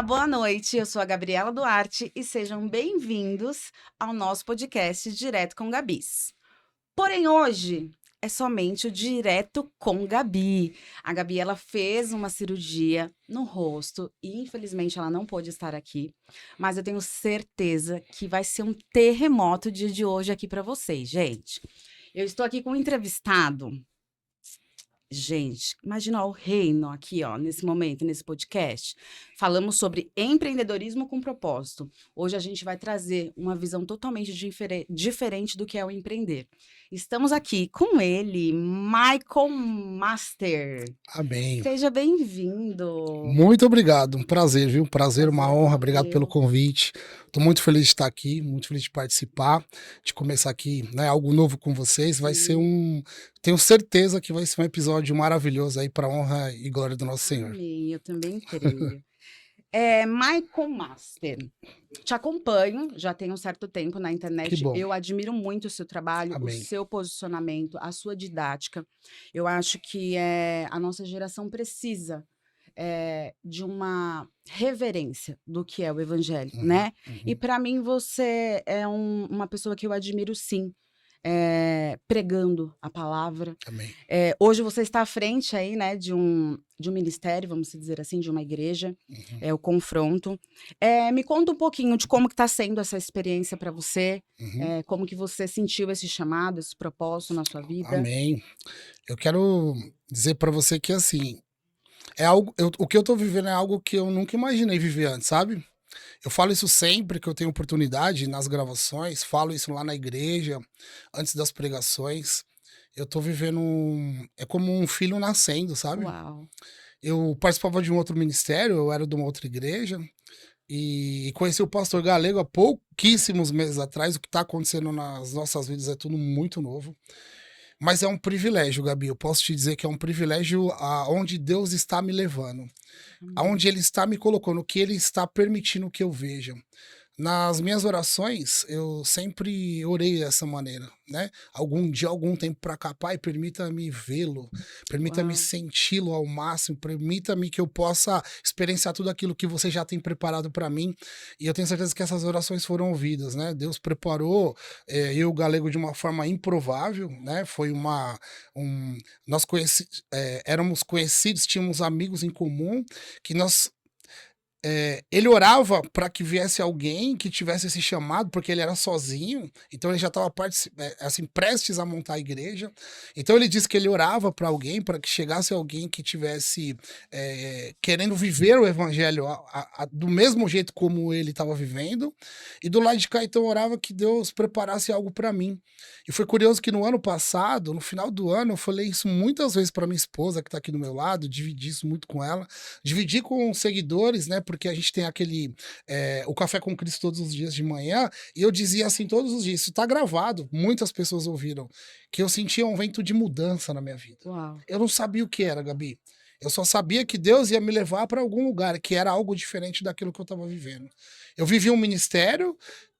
boa noite. Eu sou a Gabriela Duarte e sejam bem-vindos ao nosso podcast Direto com Gabis. Porém, hoje é somente o Direto com Gabi. A Gabi, ela fez uma cirurgia no rosto e, infelizmente, ela não pôde estar aqui. Mas eu tenho certeza que vai ser um terremoto o dia de hoje aqui para vocês, gente. Eu estou aqui com um entrevistado. Gente, imagina o reino aqui, ó, nesse momento, nesse podcast. Falamos sobre empreendedorismo com propósito. Hoje a gente vai trazer uma visão totalmente diferente do que é o empreender. Estamos aqui com ele, Michael Master. Amém. Seja bem-vindo. Muito obrigado, um prazer, viu? Prazer, uma Prazer é honra, todo obrigado pelo meu. convite. Estou muito feliz de estar aqui, muito feliz de participar, de começar aqui, né, algo novo com vocês. Vai ser tenho certeza que vai ser um episódio maravilhoso aí para honra e glória do nosso Senhor. Amém, eu também creio. Michael Master. Te acompanho, já tem um certo tempo na Que internet. bom. Eu admiro muito o seu trabalho, o Amém. seu posicionamento, a sua didática. Eu acho que a nossa geração precisa de uma reverência do que é o evangelho, né? E para mim você é uma pessoa que eu admiro sim, pregando a palavra. Amém. Hoje você está à frente aí, né, de um ministério, vamos dizer assim, de uma igreja, o Confronto. Me conta um pouquinho de como que está sendo essa experiência para você, como que você sentiu esse chamado, esse propósito na sua vida. Amém. Eu quero dizer para você que assim, é algo, o que eu tô vivendo é algo que eu nunca imaginei viver antes, sabe? Eu falo isso sempre que eu tenho oportunidade nas gravações, falo isso lá na igreja, antes das pregações. Eu tô vivendo é como um filho nascendo, sabe? Uau! Eu participava de um outro ministério, eu era de uma outra igreja, e conheci o pastor Galego há pouquíssimos meses atrás. O que tá acontecendo nas nossas vidas é tudo muito novo. Mas é um privilégio, Gabi. Eu posso te dizer que é um privilégio aonde Deus está me levando, aonde Ele está me colocando, o que Ele está permitindo que eu veja. Nas minhas orações, eu sempre orei dessa maneira, né? Algum dia, algum tempo para cá, Pai, permita-me vê-lo, permita-me Uau! senti-lo ao máximo, permita-me que eu possa experienciar tudo aquilo que você já tem preparado para mim. E eu tenho certeza que essas orações foram ouvidas, né? Deus preparou eu e o Galego de uma forma improvável, né? Foi nós éramos conhecidos, tínhamos amigos em comum que nós ele orava para que viesse alguém que tivesse esse chamado, porque ele era sozinho, então ele já estava assim, prestes a montar a igreja. Então ele disse que ele orava para alguém, para que chegasse alguém que tivesse querendo viver o evangelho do mesmo jeito como ele estava vivendo. E do lado de cá, então, orava que Deus preparasse algo para mim. E foi curioso que no ano passado, no final do ano, eu falei isso muitas vezes para minha esposa, que está aqui do meu lado, dividi isso muito com ela, dividi com os seguidores, né? Porque a gente tem o Café com Cristo todos os dias de manhã, e eu dizia assim todos os dias, isso tá gravado, muitas pessoas ouviram, que eu sentia um vento de mudança na minha vida. Uau! Eu não sabia o que era, Gabi. Eu só sabia que Deus ia me levar para algum lugar, que era algo diferente daquilo que eu estava vivendo. Eu vivi um ministério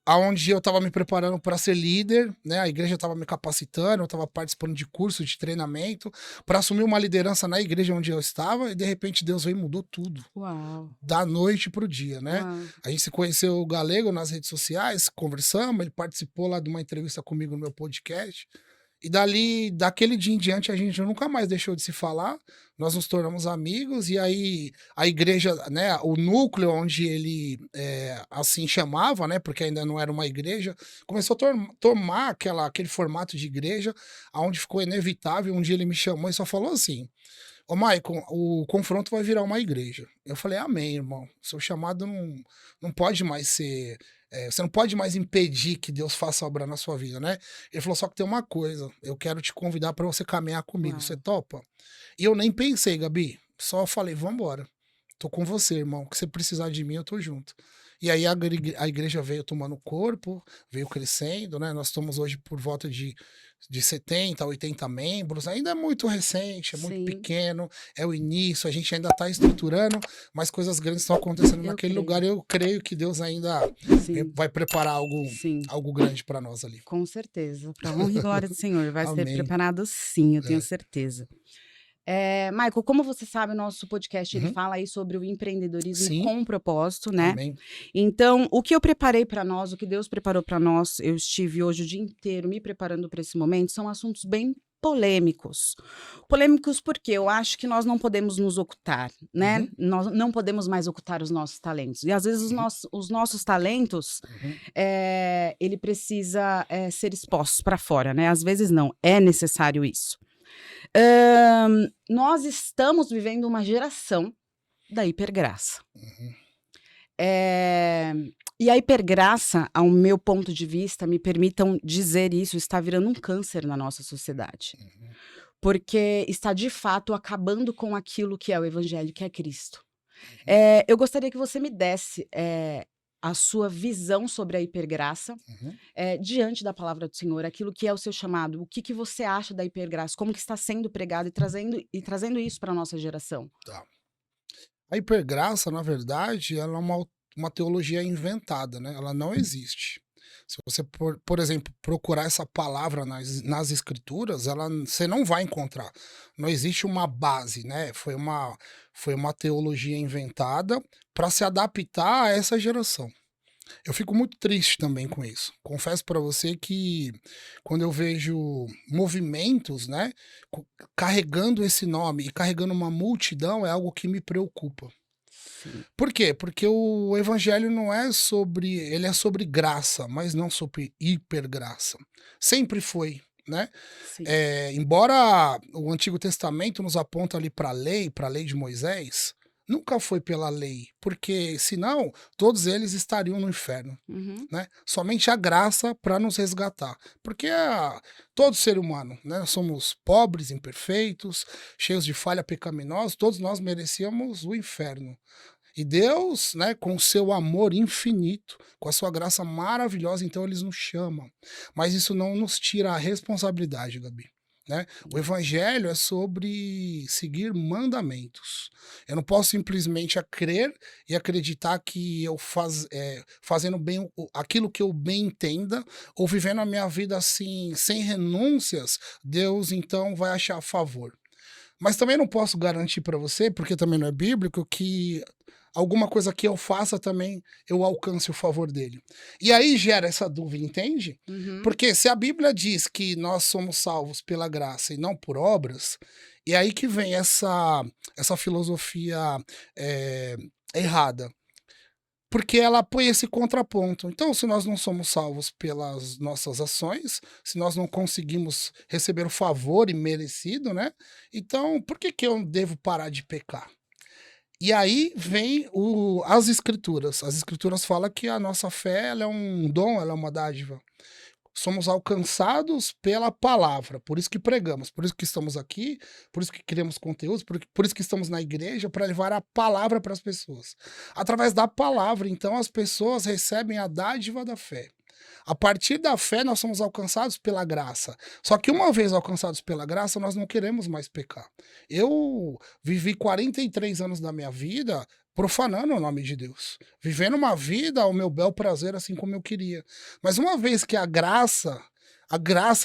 aonde eu estava me preparando para ser líder, né? A igreja estava me capacitando, eu estava participando de cursos de treinamento para assumir uma liderança na igreja onde eu estava, e de repente Deus veio e mudou tudo. Uau! Da noite pro dia, né? Uau! A gente se conheceu o Galego nas redes sociais, conversamos, ele participou lá de uma entrevista comigo no meu podcast. E daquele dia em diante, a gente nunca mais deixou de se falar. Nós nos tornamos amigos, e aí a igreja, né, o núcleo onde ele assim chamava, né, porque ainda não era uma igreja, começou a tomar aquele formato de igreja, onde ficou inevitável. Um dia ele me chamou e só falou assim: ô, Maicon, o Confronto vai virar uma igreja. Eu falei, amém, irmão. Seu chamado não pode mais ser. Você não pode mais impedir que Deus faça obra na sua vida, né? Ele falou, só que tem uma coisa, eu quero te convidar para você caminhar comigo, você Uau! topa? E eu nem pensei, Gabi, só falei, vambora. Tô com você, irmão. O que você precisar de mim, eu tô junto. E aí a igreja veio tomando corpo, veio crescendo, né? Nós estamos hoje por volta de 70, 80 membros. Ainda é muito recente, é muito Sim, pequeno, é o início, a gente ainda está estruturando, mas coisas grandes estão acontecendo eu naquele creio. lugar. Eu creio que Deus ainda Sim, vai preparar sim. algo grande para nós ali. Com certeza, para honra e glória do Senhor, vai ser Amém. preparado sim, eu tenho É. certeza. Michael, como você sabe, o nosso podcast ele Uhum. fala aí sobre o empreendedorismo Sim, com propósito, né? amém. Então, o que eu preparei para nós, o que Deus preparou para nós, eu estive hoje o dia inteiro me preparando para esse momento, são assuntos bem polêmicos. Polêmicos porque eu acho que nós não podemos nos ocultar, né? Uhum, Nós não podemos mais ocultar os nossos talentos. E às vezes uhum, os nossos talentos, uhum, ele precisa ser exposto para fora, né? Às vezes não, é necessário isso. Nós estamos vivendo uma geração da hipergraça. uhum, Eh, e a hipergraça, ao meu ponto de vista, me permitam dizer isso, está virando um câncer na nossa sociedade. uhum. Porque está, de fato, acabando com aquilo que é o evangelho, que é Cristo. Uhum, Eu gostaria que você me desse, a sua visão sobre a hipergraça, uhum. diante da palavra do Senhor, aquilo que é o seu chamado. O que que você acha da hipergraça? Como que está sendo pregado e trazendo isso para a nossa geração? Tá. A hipergraça, na verdade, ela é uma teologia inventada, né? Ela não existe. Se você, por exemplo, procurar essa palavra nas escrituras, você não vai encontrar. Não existe uma base, né? Foi uma teologia inventada para se adaptar a essa geração. Eu fico muito triste também com isso. Confesso para você que quando eu vejo movimentos, né, carregando esse nome e carregando uma multidão, é algo que me preocupa. Sim, Por quê? Porque o evangelho não é sobre, ele é sobre graça, mas não sobre hipergraça. Sempre foi, né? sim. Embora o Antigo Testamento nos aponta ali para a lei de Moisés, nunca foi pela lei, porque senão todos eles estariam no inferno, Uhum. né? Somente a graça para nos resgatar, porque todo ser humano, né? Somos pobres, imperfeitos, cheios de falha pecaminosa, todos nós merecíamos o inferno. E Deus, né, com o seu amor infinito, com a sua graça maravilhosa, então eles nos chamam. Mas isso não nos tira a responsabilidade, Gabi. Né? O evangelho é sobre seguir mandamentos. Eu não posso simplesmente crer e acreditar que eu fazendo bem aquilo que eu bem entenda, ou vivendo a minha vida assim, sem renúncias, Deus então vai achar favor. Mas também não posso garantir para você, porque também não é bíblico, que alguma coisa que eu faça também eu alcance o favor dele. E aí gera essa dúvida, entende? Uhum. Porque se a Bíblia diz que nós somos salvos pela graça e não por obras, e aí que vem essa filosofia eh, errada. Porque ela põe esse contraponto. Então, se nós não somos salvos pelas nossas ações, se nós não conseguimos receber o favor imerecido, né? Então, por que que eu devo parar de pecar? E aí vem as escrituras. As escrituras falam que a nossa fé ela é um dom, ela é uma dádiva. Somos alcançados pela palavra, por isso que pregamos, por isso que estamos aqui, por isso que criamos conteúdos, por isso que estamos na igreja, para levar a palavra para as pessoas. Através da palavra, então, as pessoas recebem a dádiva da fé. A partir da fé, nós somos alcançados pela graça. Só que uma vez alcançados pela graça, nós não queremos mais pecar. Eu vivi 43 anos da minha vida profanando o nome de Deus, vivendo uma vida ao meu bel prazer, assim como eu queria. Mas uma vez que a graça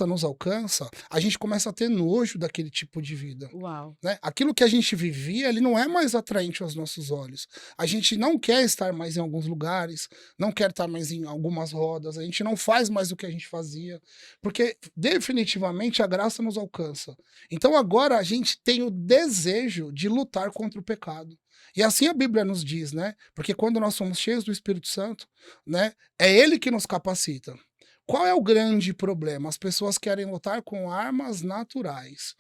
nos alcança, a gente começa a ter nojo daquele tipo de vida. Uau. Né? Aquilo que a gente vivia, ele não é mais atraente aos nossos olhos. A gente não quer estar mais em alguns lugares, não quer estar mais em algumas rodas, a gente não faz mais o que a gente fazia, porque definitivamente a graça nos alcança. Então agora a gente tem o desejo de lutar contra o pecado. E assim a Bíblia nos diz, né? Porque quando nós somos cheios do Espírito Santo, né, é ele que nos capacita. Qual é o grande problema? As pessoas querem lutar com armas naturais.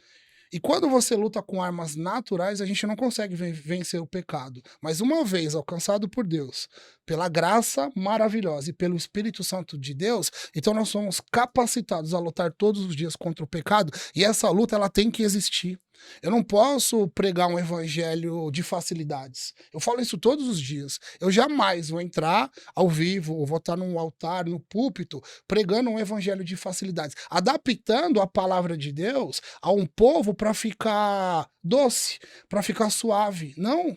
E quando você luta com armas naturais, a gente não consegue vencer o pecado. Mas uma vez alcançado por Deus, pela graça maravilhosa e pelo Espírito Santo de Deus, então nós somos capacitados a lutar todos os dias contra o pecado, e essa luta ela tem que existir. Eu não posso pregar um evangelho de facilidades. Eu falo isso todos os dias. Eu jamais vou entrar ao vivo, ou vou estar num altar, no púlpito, pregando um evangelho de facilidades, adaptando a palavra de Deus a um povo para ficar doce, para ficar suave. Não.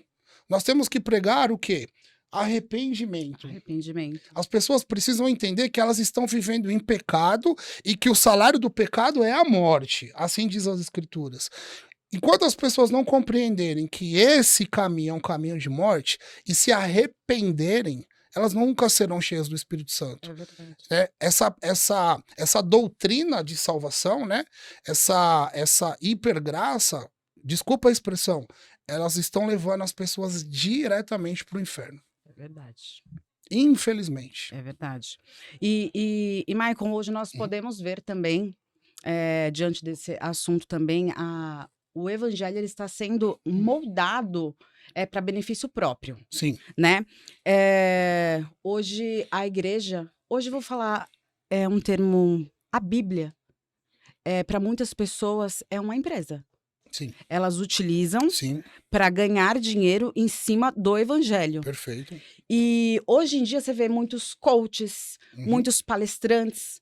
Nós temos que pregar o quê? Arrependimento. Arrependimento. As pessoas precisam entender que elas estão vivendo em pecado e que o salário do pecado é a morte. Assim diz as escrituras. Enquanto as pessoas não compreenderem que esse caminho é um caminho de morte e se arrependerem, elas nunca serão cheias do Espírito Santo. É verdade. Essa doutrina de salvação, né? Essa hipergraça, desculpa a expressão, elas estão levando as pessoas diretamente para o inferno. É verdade. Infelizmente. É verdade. E Maicon, hoje nós podemos ver também, diante desse assunto também, o evangelho ele está sendo moldado para benefício próprio, Sim. né? Hoje a igreja, hoje eu vou falar um termo, a Bíblia, para muitas pessoas é uma empresa. Sim. Elas utilizam Sim. para ganhar dinheiro em cima do evangelho. Perfeito. E hoje em dia você vê muitos coaches, muitos palestrantes,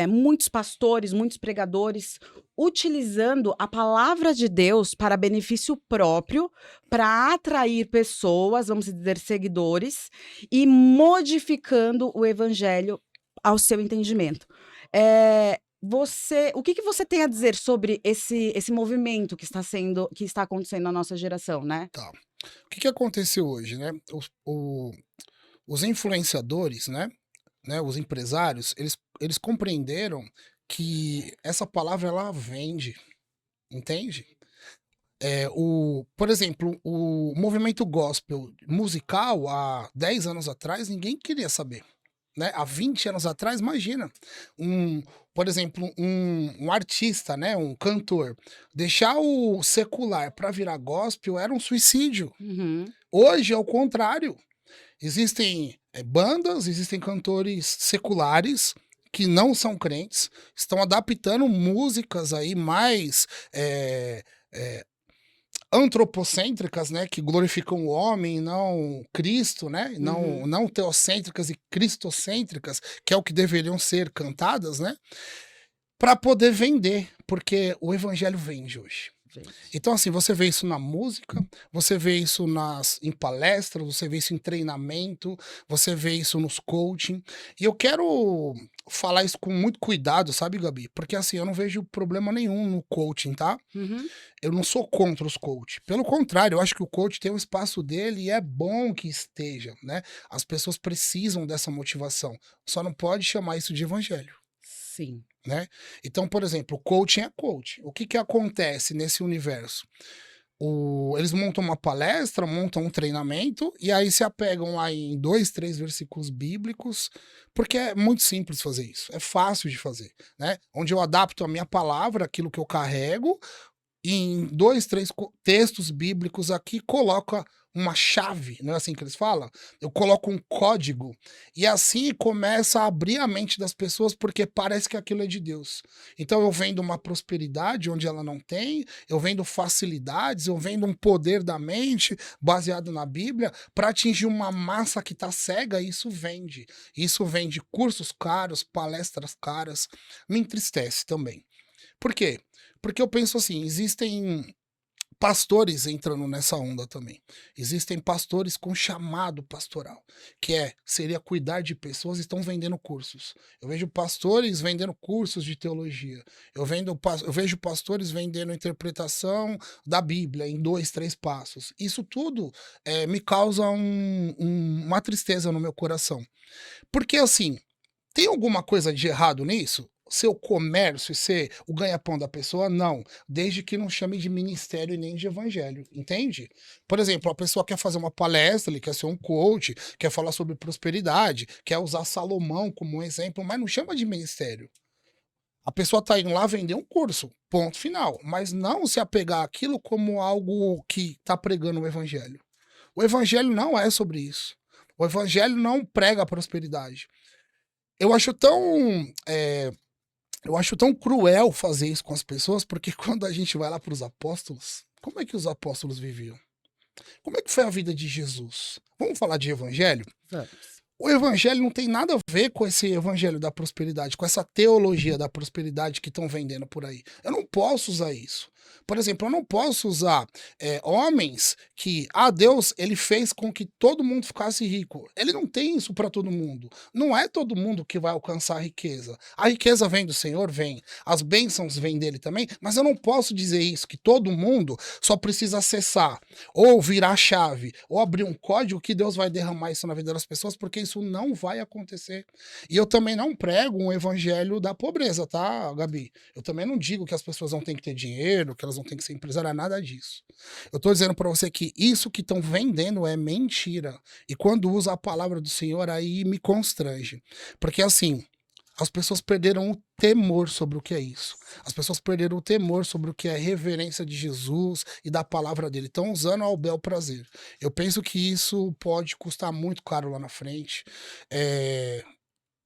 muitos pastores, muitos pregadores utilizando a palavra de Deus para benefício próprio, para atrair pessoas, vamos dizer, seguidores, e modificando o evangelho ao seu entendimento. O que você tem a dizer sobre esse movimento que está acontecendo na nossa geração, né? Tá. O que aconteceu hoje, né? Os influenciadores, né? Os empresários, eles compreenderam que essa palavra ela vende, entende? Por exemplo, o movimento gospel musical há 10 anos atrás, ninguém queria saber. Né? Há 20 anos atrás, imagina, por exemplo, um artista, né? Um cantor, deixar o secular para virar gospel era um suicídio. Hoje é o contrário. Existem bandas, existem cantores seculares que não são crentes, estão adaptando músicas aí mais antropocêntricas, né, que glorificam o homem, não Cristo, né, não teocêntricas e cristocêntricas, que é o que deveriam ser cantadas, né, para poder vender, porque o evangelho vende hoje. Então, assim, você vê isso na música, você vê isso em palestras, você vê isso em treinamento, você vê isso nos coaching. E eu quero falar isso com muito cuidado, sabe, Gabi? Porque, assim, eu não vejo problema nenhum no coaching, tá? Eu não sou contra os coach. Pelo contrário, eu acho que o coach tem um espaço dele e é bom que esteja, né? As pessoas precisam dessa motivação. Só não pode chamar isso de evangelho. Sim. Né? Então, por exemplo, coaching é coach. O que acontece nesse universo? Eles montam uma palestra, montam um treinamento e aí se apegam lá em 2, 3 versículos bíblicos, porque é muito simples fazer isso, é fácil de fazer, né? Onde eu adapto a minha palavra, aquilo que eu carrego, em 2, 3 textos bíblicos aqui, coloca uma chave, não é assim que eles falam? Eu coloco um código e assim começa a abrir a mente das pessoas porque parece que aquilo é de Deus. Então eu vendo uma prosperidade onde ela não tem, eu vendo facilidades, eu vendo um poder da mente baseado na Bíblia para atingir uma massa que está cega e isso vende. Isso vende cursos caros, palestras caras, me entristece também. Por quê? Porque eu penso assim, existem pastores entrando nessa onda também. Existem pastores com chamado pastoral, que seria cuidar de pessoas e estão vendendo cursos. Eu vejo pastores vendendo cursos de teologia. Eu vejo pastores vendendo interpretação da Bíblia em 2, 3 passos. Isso tudo me causa uma tristeza no meu coração. Porque assim, tem alguma coisa de errado nisso? Seu comércio ser o ganha-pão da pessoa? Não. Desde que não chame de ministério e nem de evangelho. Entende? Por exemplo, a pessoa quer fazer uma palestra, ele quer ser um coach, quer falar sobre prosperidade, quer usar Salomão como um exemplo, mas não chama de ministério. A pessoa está indo lá vender um curso, ponto final. Mas não se apegar àquilo como algo que está pregando o evangelho. O evangelho não é sobre isso. O evangelho não prega a prosperidade. Eu acho tão cruel fazer isso com as pessoas, porque quando a gente vai lá para os apóstolos, como é que os apóstolos viviam? Como é que foi a vida de Jesus? Vamos falar de evangelho? Vamos. O evangelho não tem nada a ver com esse evangelho da prosperidade, com essa teologia da prosperidade que estão vendendo por aí. Eu não posso usar isso. Por exemplo, eu não posso usar homens que, Deus, ele fez com que todo mundo ficasse rico. Ele não tem isso para todo mundo. Não é todo mundo que vai alcançar a riqueza. A riqueza vem do Senhor, vem. As bênçãos vêm dele também, mas eu não posso dizer isso, que todo mundo só precisa acessar, ou virar a chave, ou abrir um código que Deus vai derramar isso na vida das pessoas, porque isso não vai acontecer. E eu também não prego um evangelho da pobreza, tá, Gabi? Eu também não digo que as pessoas não têm que ter dinheiro, que elas não têm que ser empresárias, nada disso. Eu tô dizendo para você que isso que estão vendendo é mentira. E quando usa a palavra do Senhor, aí me constrange. Porque assim, as pessoas perderam o temor sobre o que é isso. As pessoas perderam o temor sobre o que é reverência de Jesus e da palavra dele. Estão usando ao bel prazer. Eu penso que isso pode custar muito caro lá na frente.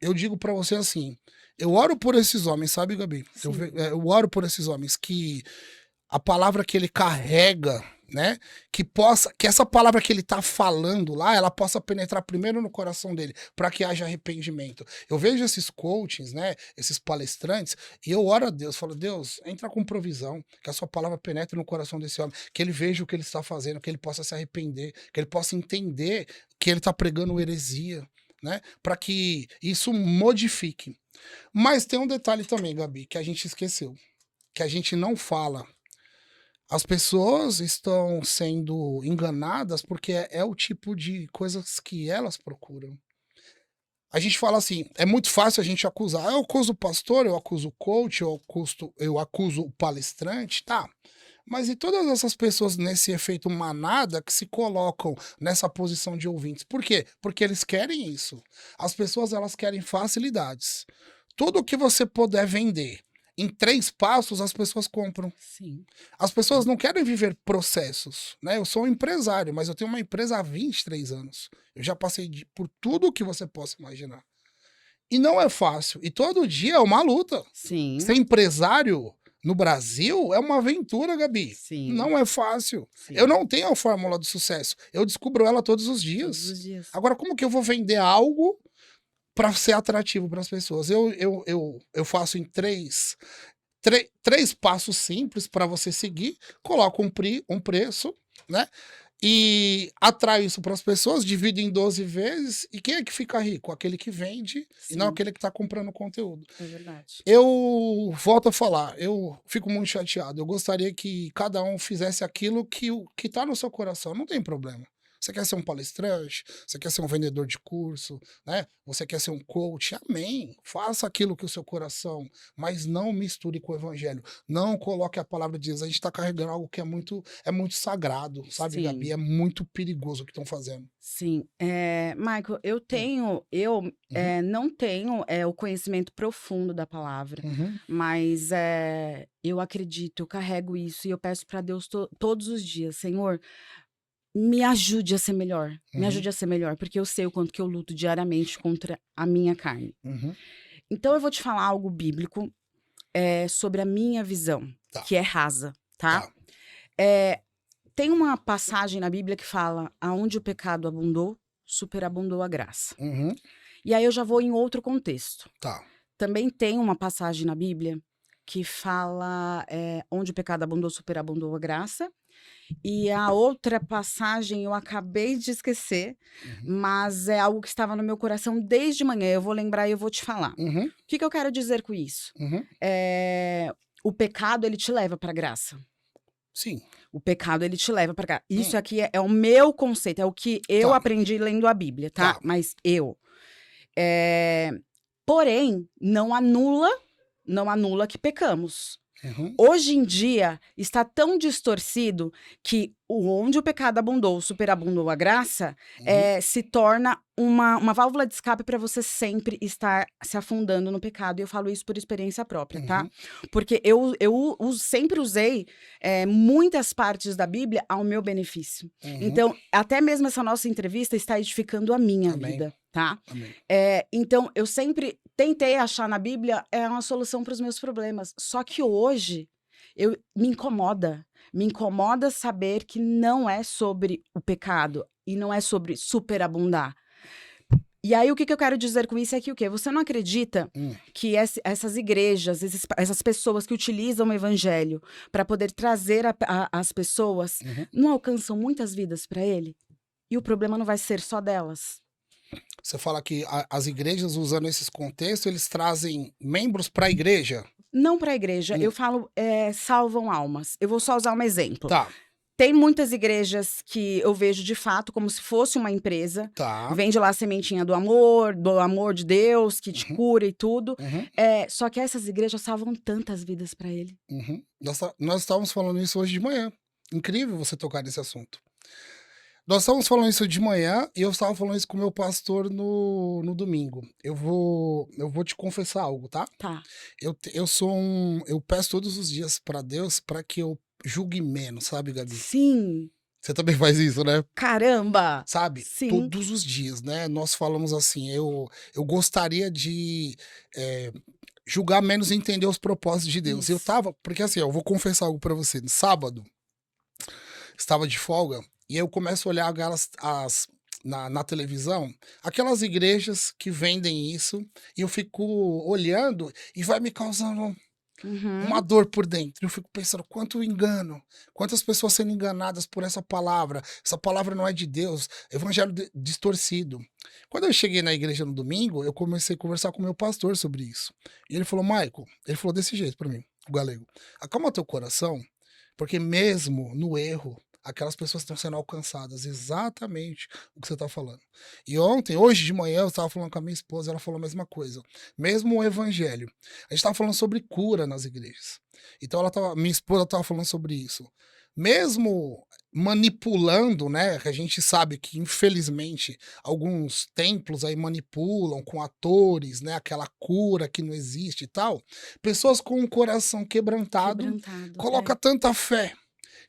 Eu digo para você assim, eu oro por esses homens, sabe, Gabi? Sim. Eu oro por esses homens que a palavra que ele carrega, né? Que essa palavra que ele tá falando lá, ela possa penetrar primeiro no coração dele, para que haja arrependimento. Eu vejo esses coachings, né? Esses palestrantes, e eu oro a Deus, falo, Deus, entra com provisão, que a sua palavra penetre no coração desse homem, que ele veja o que ele está fazendo, que ele possa se arrepender, que ele possa entender que ele tá pregando heresia, né? Para que isso modifique. Mas tem um detalhe também, Gabi, que a gente esqueceu, que a gente não fala. As pessoas estão sendo enganadas porque é o tipo de coisas que elas procuram. A gente fala assim, é muito fácil a gente acusar. Eu acuso o pastor, eu acuso o coach, eu acuso o palestrante, tá. Mas e todas essas pessoas nesse efeito manada que se colocam nessa posição de ouvintes? Por quê? Porque eles querem isso. As pessoas, elas querem facilidades. Tudo que você puder vender em 3 passos, as pessoas compram. Sim. As pessoas não querem viver processos, né? Eu sou um empresário, mas eu tenho uma empresa há 23 anos. Eu já passei por tudo que você possa imaginar. E não é fácil. E todo dia é uma luta. Sim. Ser empresário no Brasil é uma aventura, Gabi. Sim. Não é fácil. Sim. Eu não tenho a fórmula do sucesso. Eu descubro ela todos os dias. Todos os dias. Agora, como que eu vou vender algo para ser atrativo para as pessoas? Eu faço em três passos simples para você seguir, coloco um preço, né? E atrai isso para as pessoas, divide em 12 vezes, e quem é que fica rico? Aquele que vende e não Sim. aquele que está comprando conteúdo. É verdade. Eu volto a falar, eu fico muito chateado. Eu gostaria que cada um fizesse aquilo que está no seu coração, não tem problema. Você quer ser um palestrante? Você quer ser um vendedor de curso? Né? Você quer ser um coach? Amém. Faça aquilo que o seu coração, mas não misture com o evangelho. Não coloque a palavra de Deus. A gente está carregando algo que é muito sagrado, sabe, Sim. Gabi? É muito perigoso o que estão fazendo. Sim. Michael, eu não tenho o conhecimento profundo da palavra, mas eu acredito, eu carrego isso e eu peço para Deus todos os dias, Senhor, me ajude a ser melhor, me ajude a ser melhor, porque eu sei o quanto que eu luto diariamente contra a minha carne. Então eu vou te falar algo bíblico sobre a minha visão, Tá. que é rasa, tá? Tá. Tem uma passagem na Bíblia que fala: aonde o pecado abundou, superabundou a graça. E aí eu já vou em outro contexto. Tá. Também tem uma passagem na Bíblia que fala onde o pecado abundou, superabundou a graça. E a outra passagem eu acabei de esquecer, mas é algo que estava no meu coração desde manhã. Eu vou lembrar e eu vou te falar. O que eu quero dizer com isso? O pecado, ele te leva para a graça. Sim. O pecado, ele te leva para cá. Isso aqui é o meu conceito, é o que eu aprendi lendo a Bíblia, tá? Mas porém, não anula que pecamos. Hoje em dia, está tão distorcido que onde o pecado abundou, superabundou a graça, se torna uma válvula de escape para você sempre estar se afundando no pecado. E eu falo isso por experiência própria, tá? Porque eu sempre usei muitas partes da Bíblia ao meu benefício. Então, até mesmo essa nossa entrevista está edificando a minha vida, tá? Então, eu sempre tentei achar na Bíblia uma solução para os meus problemas. Só que hoje, me incomoda saber que não é sobre o pecado e não é sobre superabundar. E aí, o que eu quero dizer com isso é que o quê? Você não acredita Hum. que essas igrejas, essas pessoas que utilizam o evangelho para poder trazer as pessoas, Uhum. não alcançam muitas vidas para ele? E o problema não vai ser só delas. Você fala que as igrejas, usando esses contextos, eles trazem membros para a igreja? Não para a igreja, Hum. eu falo, salvam almas. Eu vou só usar um exemplo. Tá, Tem muitas igrejas que eu vejo de fato como se fosse uma empresa. tá. Vende lá a sementinha do amor de Deus, que te Uhum, cura e tudo. uhum, Só que essas igrejas salvam tantas vidas para ele. uhum. Nós estávamos falando isso hoje de manhã. Incrível você tocar nesse assunto. Nós estávamos falando isso de manhã e eu estava falando isso com o meu pastor no domingo. Eu vou te confessar algo, tá? Tá. Eu peço todos os dias para Deus para que eu julgue menos, sabe, Gabi? Sim. Você também faz isso, né? Caramba! Sabe? Sim. Todos os dias, né? Nós falamos assim, eu gostaria de julgar menos e entender os propósitos de Deus. Isso. Porque assim, eu vou confessar algo para você. No sábado, estava de folga, e aí eu começo a olhar na televisão, aquelas igrejas que vendem isso, e eu fico olhando e vai me causando uma Uhum. dor por dentro. Eu fico pensando, quanto engano, quantas pessoas sendo enganadas por essa palavra não é de Deus, evangelho distorcido. Quando eu cheguei na igreja no domingo, eu comecei a conversar com o meu pastor sobre isso. E ele falou, Maico, ele falou desse jeito para mim, o galego, acalma teu coração, porque mesmo no erro, aquelas pessoas estão sendo alcançadas, exatamente o que você está falando. E hoje de manhã, eu estava falando com a minha esposa, ela falou a mesma coisa. Mesmo o evangelho. A gente estava falando sobre cura nas igrejas. Então minha esposa estava falando sobre isso. Mesmo manipulando, né? Que a gente sabe que, infelizmente, alguns templos aí manipulam com atores, né? Aquela cura que não existe e tal. Pessoas com o coração quebrantado, Quebrantado. coloca tanta fé.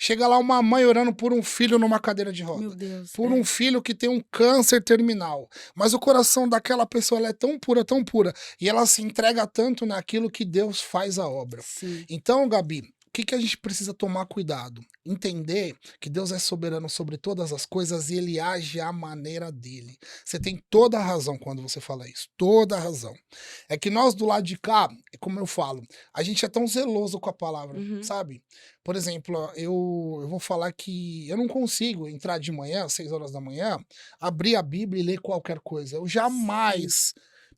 Chega lá uma mãe orando por um filho numa cadeira de Meu roda, Deus. por um filho que tem um câncer terminal, mas o coração daquela pessoa ela é tão pura, e ela se entrega tanto naquilo que Deus faz a obra. Sim. Então, Gabi, o que a gente precisa tomar cuidado? Entender que Deus é soberano sobre todas as coisas e ele age à maneira dele. Você tem toda a razão quando você fala isso, toda a razão. É que nós do lado de cá, como eu falo, a gente é tão zeloso com a palavra, Uhum. sabe? Por exemplo, ó, eu vou falar que eu não consigo entrar de manhã, às 6 horas da manhã, abrir a Bíblia e ler qualquer coisa. Eu jamais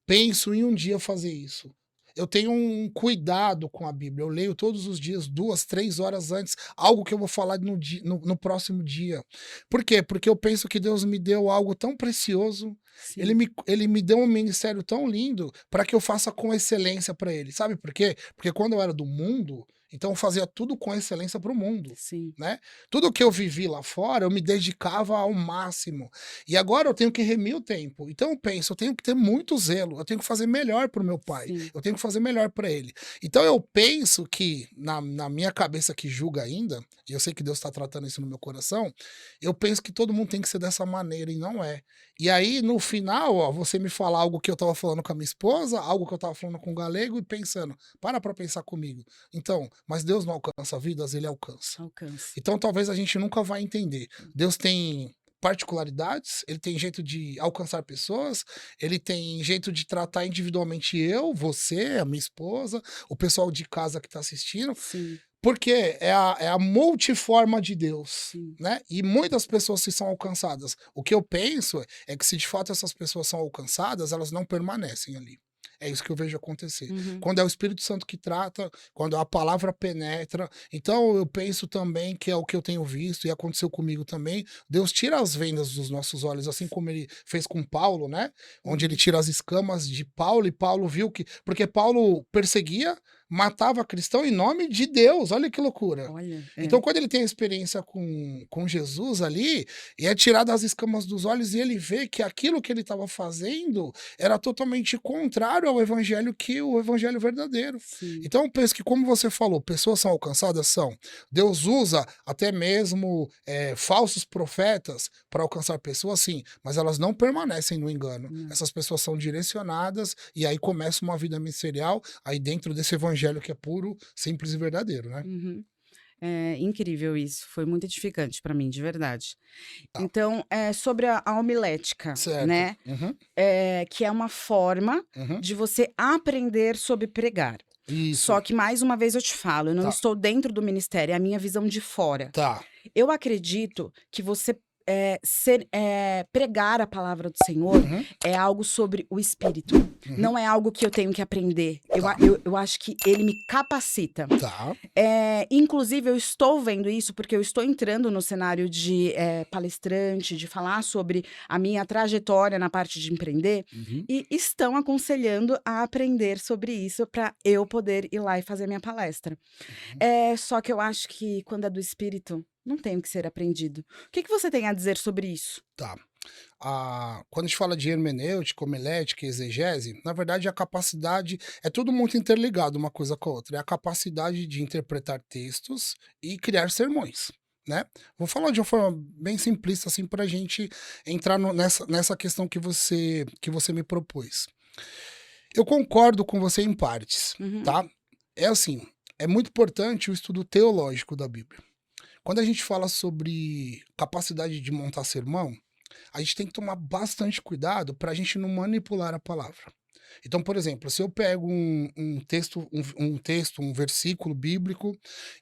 penso em um dia fazer isso. Eu tenho um cuidado com a Bíblia. Eu leio todos os dias, 2, 3 horas antes, algo que eu vou falar no próximo dia. Por quê? Porque eu penso que Deus me deu algo tão precioso. Ele Sim. ele me deu um ministério tão lindo para que eu faça com excelência para ele. Sabe por quê? Porque quando eu era do mundo, então eu fazia tudo com excelência para o mundo. Sim. Né? Tudo que eu vivi lá fora, eu me dedicava ao máximo. E agora eu tenho que remir o tempo. Então eu penso, eu tenho que ter muito zelo, eu tenho que fazer melhor para o meu pai, Sim. eu tenho que fazer melhor para ele. Então eu penso que, na minha cabeça que julga ainda, e eu sei que Deus está tratando isso no meu coração, eu penso que todo mundo tem que ser dessa maneira, e não é. E aí, no final, ó, você me falar algo que eu estava falando com a minha esposa, algo que eu estava falando com o galego, e pensando, para pensar comigo. Então, mas Deus não alcança vidas, ele alcança. Alcance. Então talvez a gente nunca vai entender. Deus tem particularidades, ele tem jeito de alcançar pessoas, ele tem jeito de tratar individualmente eu, você, a minha esposa, o pessoal de casa que está assistindo, Sim. porque é a multiforma de Deus, Sim. né? E muitas pessoas se são alcançadas. O que eu penso é que se de fato essas pessoas são alcançadas, elas não permanecem ali. É isso que eu vejo acontecer. Uhum. Quando é o Espírito Santo que trata, quando a palavra penetra. Então eu penso também que é o que eu tenho visto e aconteceu comigo também. Deus tira as vendas dos nossos olhos, assim como ele fez com Paulo, né? Onde ele tira as escamas de Paulo e Paulo viu que. Porque Paulo perseguia, matava cristão em nome de Deus. Olha que loucura. Olha. Então, quando ele tem a experiência com Jesus ali, e é tirado as escamas dos olhos, e ele vê que aquilo que ele estava fazendo era totalmente contrário ao evangelho que o evangelho verdadeiro. Sim. Então, eu penso que, como você falou, pessoas são alcançadas? São. Deus usa até mesmo falsos profetas para alcançar pessoas, sim, mas elas não permanecem no engano. Não. Essas pessoas são direcionadas e aí começa uma vida ministerial aí dentro desse evangelho que é puro, simples e verdadeiro, né? Uhum. É incrível isso, foi muito edificante para mim, de verdade. Tá, Então, sobre a homilética, certo. né, Uhum, que é uma forma uhum. de você aprender sobre pregar. Isso, Só que mais uma vez eu te falo, eu não tá, estou dentro do ministério, é a minha visão de fora. tá. Eu acredito que você, pregar a palavra do Senhor Uhum, é algo sobre o espírito, uhum, não é algo que eu tenho que aprender. Eu tá, a eu acho que ele me capacita. tá. Inclusive eu estou vendo isso, porque eu estou entrando no cenário de, palestrante, de falar sobre a minha trajetória na parte de empreender, Uhum, e estão aconselhando a aprender sobre isso para eu poder ir lá e fazer minha palestra. uhum. Só que eu acho que quando é do espírito, não tem o que ser aprendido. O que que você tem a dizer sobre isso? Tá. Quando a gente fala de hermenêutica, homilética e exegese, na verdade a capacidade é tudo muito interligado uma coisa com a outra. É a capacidade de interpretar textos e criar sermões, né? Vou falar de uma forma bem simplista assim para a gente entrar nessa questão que você me propôs. Eu concordo com você em partes, Uhum, tá? É assim, é muito importante o estudo teológico da Bíblia. Quando a gente fala sobre capacidade de montar sermão, a gente tem que tomar bastante cuidado para a gente não manipular a palavra. Então, por exemplo, se eu pego um versículo bíblico,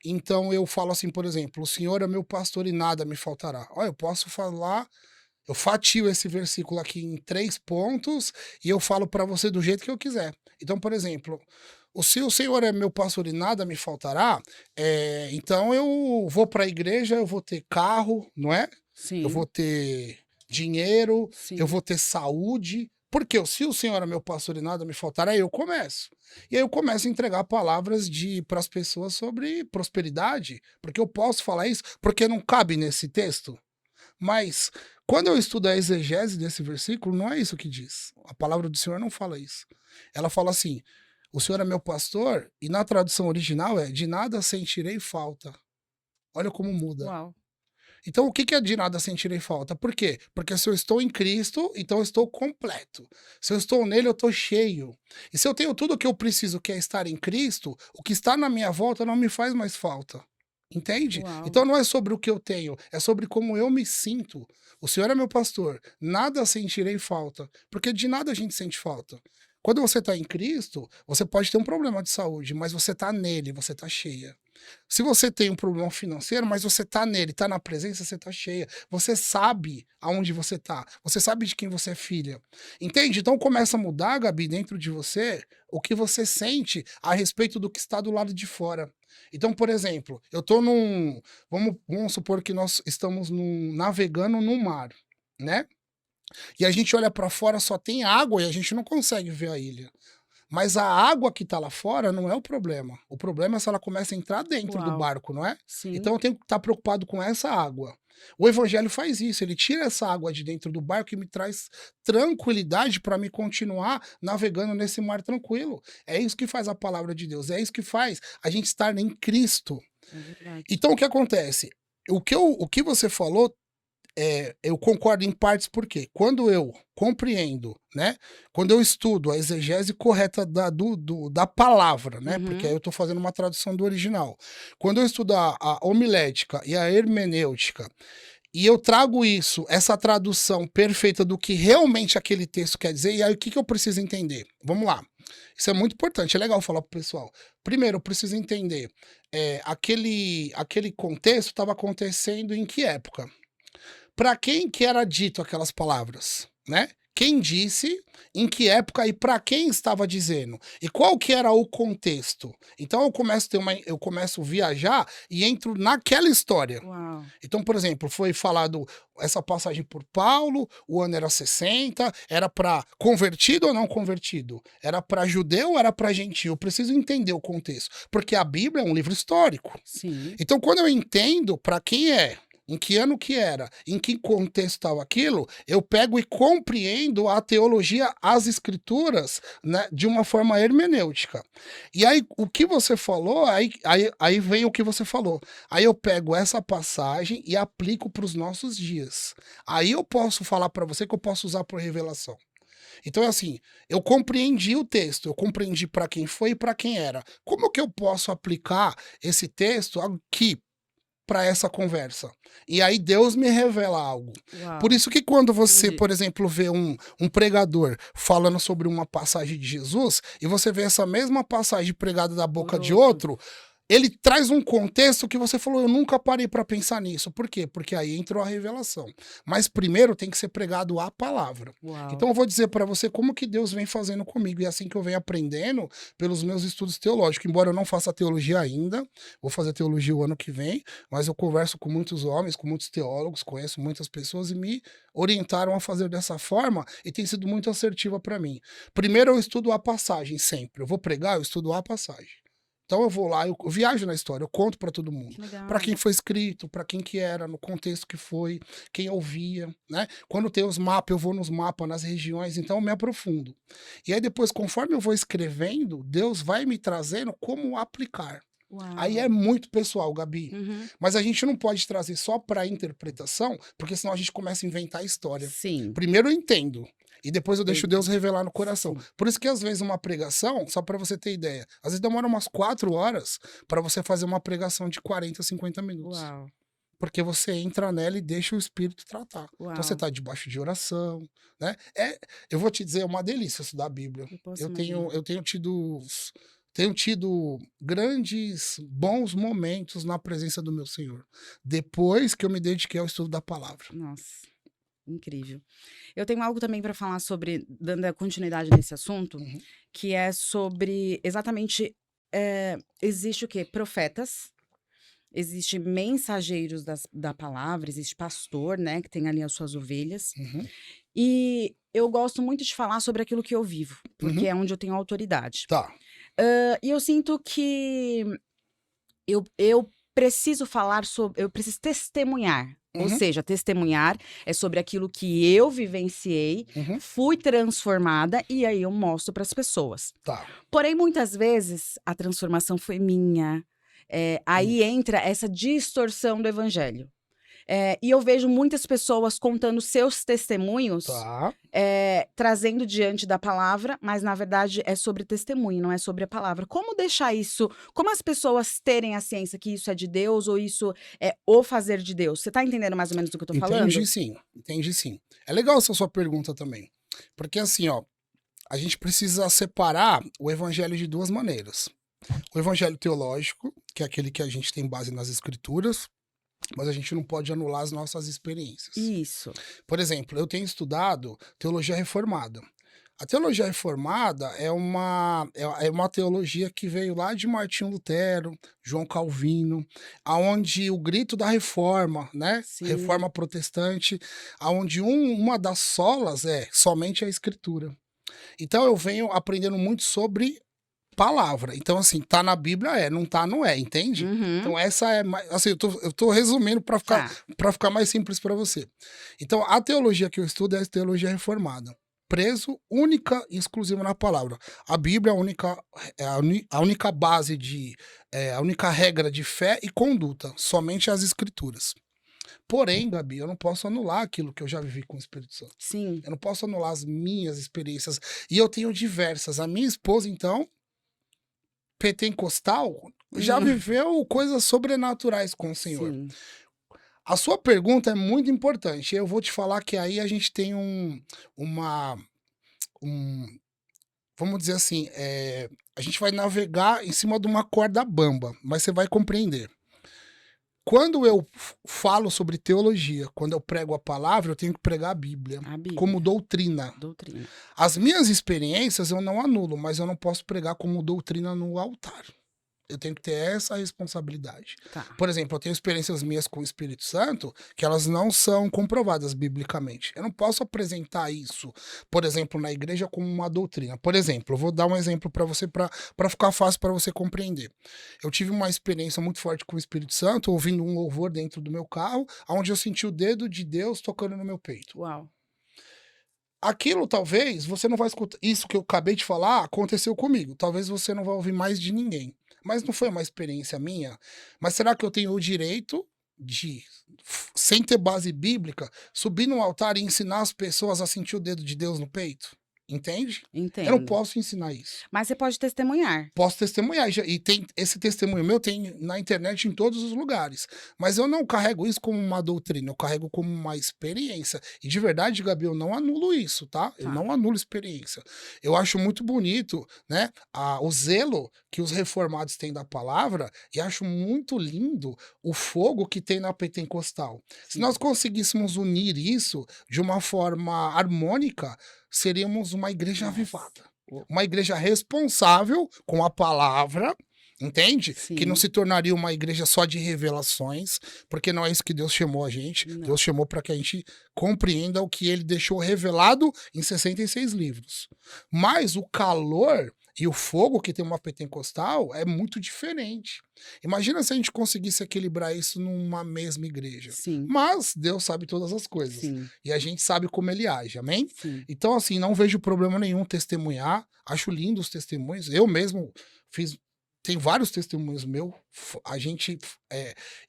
então eu falo assim, por exemplo, o Senhor é meu pastor e nada me faltará. Olha, eu posso falar, eu fatio esse versículo aqui em 3 pontos e eu falo para você do jeito que eu quiser. Então, por exemplo, se o Senhor é meu pastor e nada me faltará, então eu vou para a igreja, eu vou ter carro, não é? Eu vou sim, ter dinheiro, eu sim. vou ter saúde. Porque se o Senhor é meu pastor e nada me faltará, aí eu começo. E aí eu começo a entregar palavras para as pessoas sobre prosperidade, porque eu posso falar isso, porque não cabe nesse texto. Mas quando eu estudo a exegese desse versículo, não é isso que diz. A palavra do Senhor não fala isso. Ela fala assim: o Senhor é meu pastor, e na tradução original é de nada sentirei falta. Olha como muda. Uau. Então, o que que é de nada sentirei falta? Por quê? Porque se eu estou em Cristo, então eu estou completo. Se eu estou nele, eu estou cheio. E se eu tenho tudo o que eu preciso, que é estar em Cristo, o que está na minha volta não me faz mais falta. Entende? Uau. Então não é sobre o que eu tenho, é sobre como eu me sinto. O Senhor é meu pastor, nada sentirei falta, porque de nada a gente sente falta. Quando você está em Cristo, você pode ter um problema de saúde, mas você está nele, você está cheia. Se você tem um problema financeiro, mas você tá nele, tá na presença, você tá cheia. Você sabe aonde você tá. Você sabe de quem você é filha. Entende? Então começa a mudar, Gabi, dentro de você, o que você sente a respeito do que está do lado de fora. Então, por exemplo, eu tô num. Vamos supor que nós estamos navegando num mar, né? E a gente olha para fora, só tem água e a gente não consegue ver a ilha. Mas a água que está lá fora não é o problema. O problema é se ela começa a entrar dentro do Uau. barco, não é? Então Sim. eu tenho que estar preocupado com essa água. O evangelho faz isso, ele tira essa água de dentro do barco e me traz tranquilidade para me continuar navegando nesse mar tranquilo. É isso que faz a palavra de Deus, é isso que faz a gente estar em Cristo. É verdade. Então o que acontece? O que você falou eu concordo em partes, porque quando eu compreendo, né? Quando eu estudo a exegese correta da palavra, né? Porque aí Uhum. eu estou fazendo uma tradução do original. Quando eu estudo a homilética e a hermenêutica, e eu trago isso, essa tradução perfeita do que realmente aquele texto quer dizer, e aí o que eu preciso entender? Vamos lá. Isso é muito importante, é legal falar pro pessoal. Primeiro, eu preciso entender aquele contexto estava acontecendo em que época? Para quem que era dito aquelas palavras, né? Quem disse, em que época e para quem estava dizendo? E qual que era o contexto? Então eu começo a viajar e entro naquela história. Uau. Então, por exemplo, foi falado essa passagem por Paulo, o ano era 60, era para convertido ou não convertido? Era para judeu ou era para gentil? Eu preciso entender o contexto, porque a Bíblia é um livro histórico. Sim. Então, quando eu entendo para quem é, em que ano que era, em que contexto estava aquilo, eu pego e compreendo a teologia, as escrituras, né, de uma forma hermenêutica. E aí, o que você falou, aí vem o que você falou. Aí eu pego essa passagem e aplico para os nossos dias. Aí eu posso falar para você que eu posso usar por revelação. Então é assim, eu compreendi o texto, eu compreendi para quem foi e para quem era. Como que eu posso aplicar esse texto aqui para essa conversa. E aí Deus me revela algo. Uau. Por isso que quando você, Entendi. por exemplo, vê um pregador falando sobre uma passagem de Jesus, e você vê essa mesma passagem pregada da boca Por de outro. outro, ele traz um contexto que você falou, eu nunca parei para pensar nisso. Por quê? Porque aí entrou a revelação. Mas primeiro tem que ser pregado a palavra. Uau. Então eu vou dizer para você como que Deus vem fazendo comigo, e é assim que eu venho aprendendo pelos meus estudos teológicos. Embora eu não faça teologia ainda, vou fazer teologia o ano que vem, mas eu converso com muitos homens, com muitos teólogos, conheço muitas pessoas e me orientaram a fazer dessa forma, e tem sido muito assertiva para mim. Primeiro eu estudo a passagem sempre. Eu vou pregar, eu estudo a passagem. Então eu vou lá, eu viajo na história, eu conto para todo mundo. Que legal. Para quem foi escrito, para quem que era, no contexto que foi, quem ouvia, né? Quando tem os mapas, eu vou nos mapas, nas regiões, então eu me aprofundo. E aí depois, conforme eu vou escrevendo, Deus vai me trazendo como aplicar. Uau. Aí é muito pessoal, Gabi. Uhum. Mas a gente não pode trazer só para interpretação, porque senão a gente começa a inventar história. Sim. Primeiro eu entendo, e depois eu deixo Deus revelar no coração. Sim. Por isso que às vezes uma pregação, só para você ter ideia, às vezes demora umas 4 horas para você fazer uma pregação de 40, 50 minutos. Uau. Porque você entra nela e deixa o Espírito tratar. Uau. Então você tá debaixo de oração, né? Eu vou te dizer, é uma delícia estudar a Bíblia. Eu posso Eu imaginar. tenho tido grandes, bons momentos na presença do meu Senhor, depois que eu me dediquei ao estudo da palavra. Nossa, incrível. Eu tenho algo também para falar sobre, dando a continuidade nesse assunto, Uhum. que é sobre exatamente, existe o quê? Profetas, existe mensageiros da palavra, existe pastor, né, que tem ali as suas ovelhas. Uhum. E eu gosto muito de falar sobre aquilo que eu vivo, porque é onde eu tenho autoridade. Tá. E eu sinto que eu preciso falar sobre, eu preciso testemunhar. Ou Uhum. seja, testemunhar é sobre aquilo que eu vivenciei, Uhum. fui transformada e aí eu mostro para as pessoas. Tá. Porém, muitas vezes a transformação foi minha. Aí entra essa distorção do evangelho. E eu vejo muitas pessoas contando seus testemunhos, Tá. trazendo diante da palavra, mas na verdade é sobre testemunho, não é sobre a palavra. Como deixar isso? Como as pessoas terem a ciência que isso é de Deus ou isso é o fazer de Deus? Você tá entendendo mais ou menos do que eu tô falando? Entendi sim. É legal essa sua pergunta também. Porque assim, ó, a gente precisa separar o evangelho de duas maneiras. O evangelho teológico, que é aquele que a gente tem base nas escrituras, mas a gente não pode anular as nossas experiências. Isso. Por exemplo, eu tenho estudado teologia reformada. A teologia reformada é uma teologia que veio lá de Martinho Lutero, João Calvino, aonde o grito da reforma, né? Sim. Reforma protestante, aonde uma das solas é somente a escritura. Então eu venho aprendendo muito sobre palavra. Então, assim, tá na Bíblia, não tá, não é, entende? Uhum. Então, essa é mais. Assim, eu tô resumindo para Tá. ficar mais simples para você. Então, a teologia que eu estudo é a teologia reformada. Preso única e exclusiva na palavra. A Bíblia é a única base a única regra de fé e conduta, somente as escrituras. Porém, Gabi, eu não posso anular aquilo que eu já vivi com o Espírito Santo. Sim. Eu não posso anular as minhas experiências. E eu tenho diversas. A minha esposa, então, pentecostal, já viveu coisas sobrenaturais com o Senhor. Sim. A sua pergunta é muito importante. Eu vou te falar que aí a gente tem vamos dizer assim, a gente vai navegar em cima de uma corda bamba, mas você vai compreender. Quando eu falo sobre teologia, quando eu prego a palavra, eu tenho que pregar a Bíblia. A Bíblia. Como doutrina. Doutrina. As minhas experiências eu não anulo, mas eu não posso pregar como doutrina no altar. Eu tenho que ter essa responsabilidade. Tá. Por exemplo, eu tenho experiências minhas com o Espírito Santo que elas não são comprovadas biblicamente. Eu não posso apresentar isso, por exemplo, na igreja como uma doutrina. Por exemplo, eu vou dar um exemplo para você, para ficar fácil para você compreender. Eu tive uma experiência muito forte com o Espírito Santo, ouvindo um louvor dentro do meu carro, onde eu senti o dedo de Deus tocando no meu peito. Uau. Aquilo, talvez, você não vai escutar. Isso que eu acabei de falar aconteceu comigo. Talvez você não vai ouvir mais de ninguém. Mas não foi uma experiência minha. Mas será que eu tenho o direito de, sem ter base bíblica, subir no altar e ensinar as pessoas a sentir o dedo de Deus no peito? Entende? Eu não Entendo. posso ensinar isso. Mas você pode testemunhar. Posso testemunhar. E tem esse testemunho meu tem na internet em todos os lugares. Mas eu não carrego isso como uma doutrina, eu carrego como uma experiência. E de verdade, Gabi, eu não anulo isso, tá? Eu Tá. não anulo experiência. Eu acho muito bonito, né? O zelo que os reformados têm da palavra, e acho muito lindo o fogo que tem na pentecostal. Se Sim. nós conseguíssemos unir isso de uma forma harmônica, seríamos uma igreja Nossa. avivada. Uma igreja responsável com a palavra, entende? Que não Sim. se tornaria uma igreja só de revelações, porque não é isso que Deus chamou a gente. Não. Deus chamou para que a gente compreenda o que ele deixou revelado em 66 livros. Mas o calor e o fogo que tem uma pentecostal é muito diferente. Imagina se a gente conseguisse equilibrar isso numa mesma igreja. Sim. Mas Deus sabe todas as coisas. Sim. E a gente sabe como ele age, amém? Sim. Então, assim, não vejo problema nenhum testemunhar. Acho lindo os testemunhos. Eu mesmo fiz. Tem vários testemunhos meus. A gente,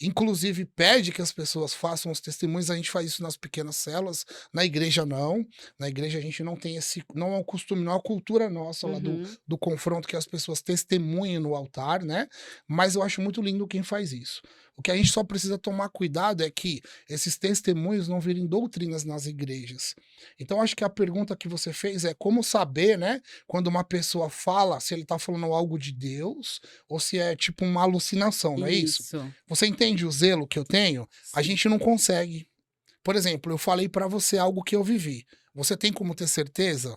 inclusive, pede que as pessoas façam os testemunhos. A gente faz isso nas pequenas células. Na igreja, não. Na igreja, a gente não tem esse. Não é um costume, não é uma cultura nossa lá Uhum. do confronto que as pessoas testemunhem no altar, né? Mas eu acho muito lindo quem faz isso. O que a gente só precisa tomar cuidado é que esses testemunhos não virem doutrinas nas igrejas. Então, acho que a pergunta que você fez é como saber, né, quando uma pessoa fala, se ele está falando algo de Deus ou se é tipo uma alucinação, não é isso? Isso. Você entende o zelo que eu tenho? A Sim. gente não consegue. Por exemplo, eu falei para você algo que eu vivi. Você tem como ter certeza?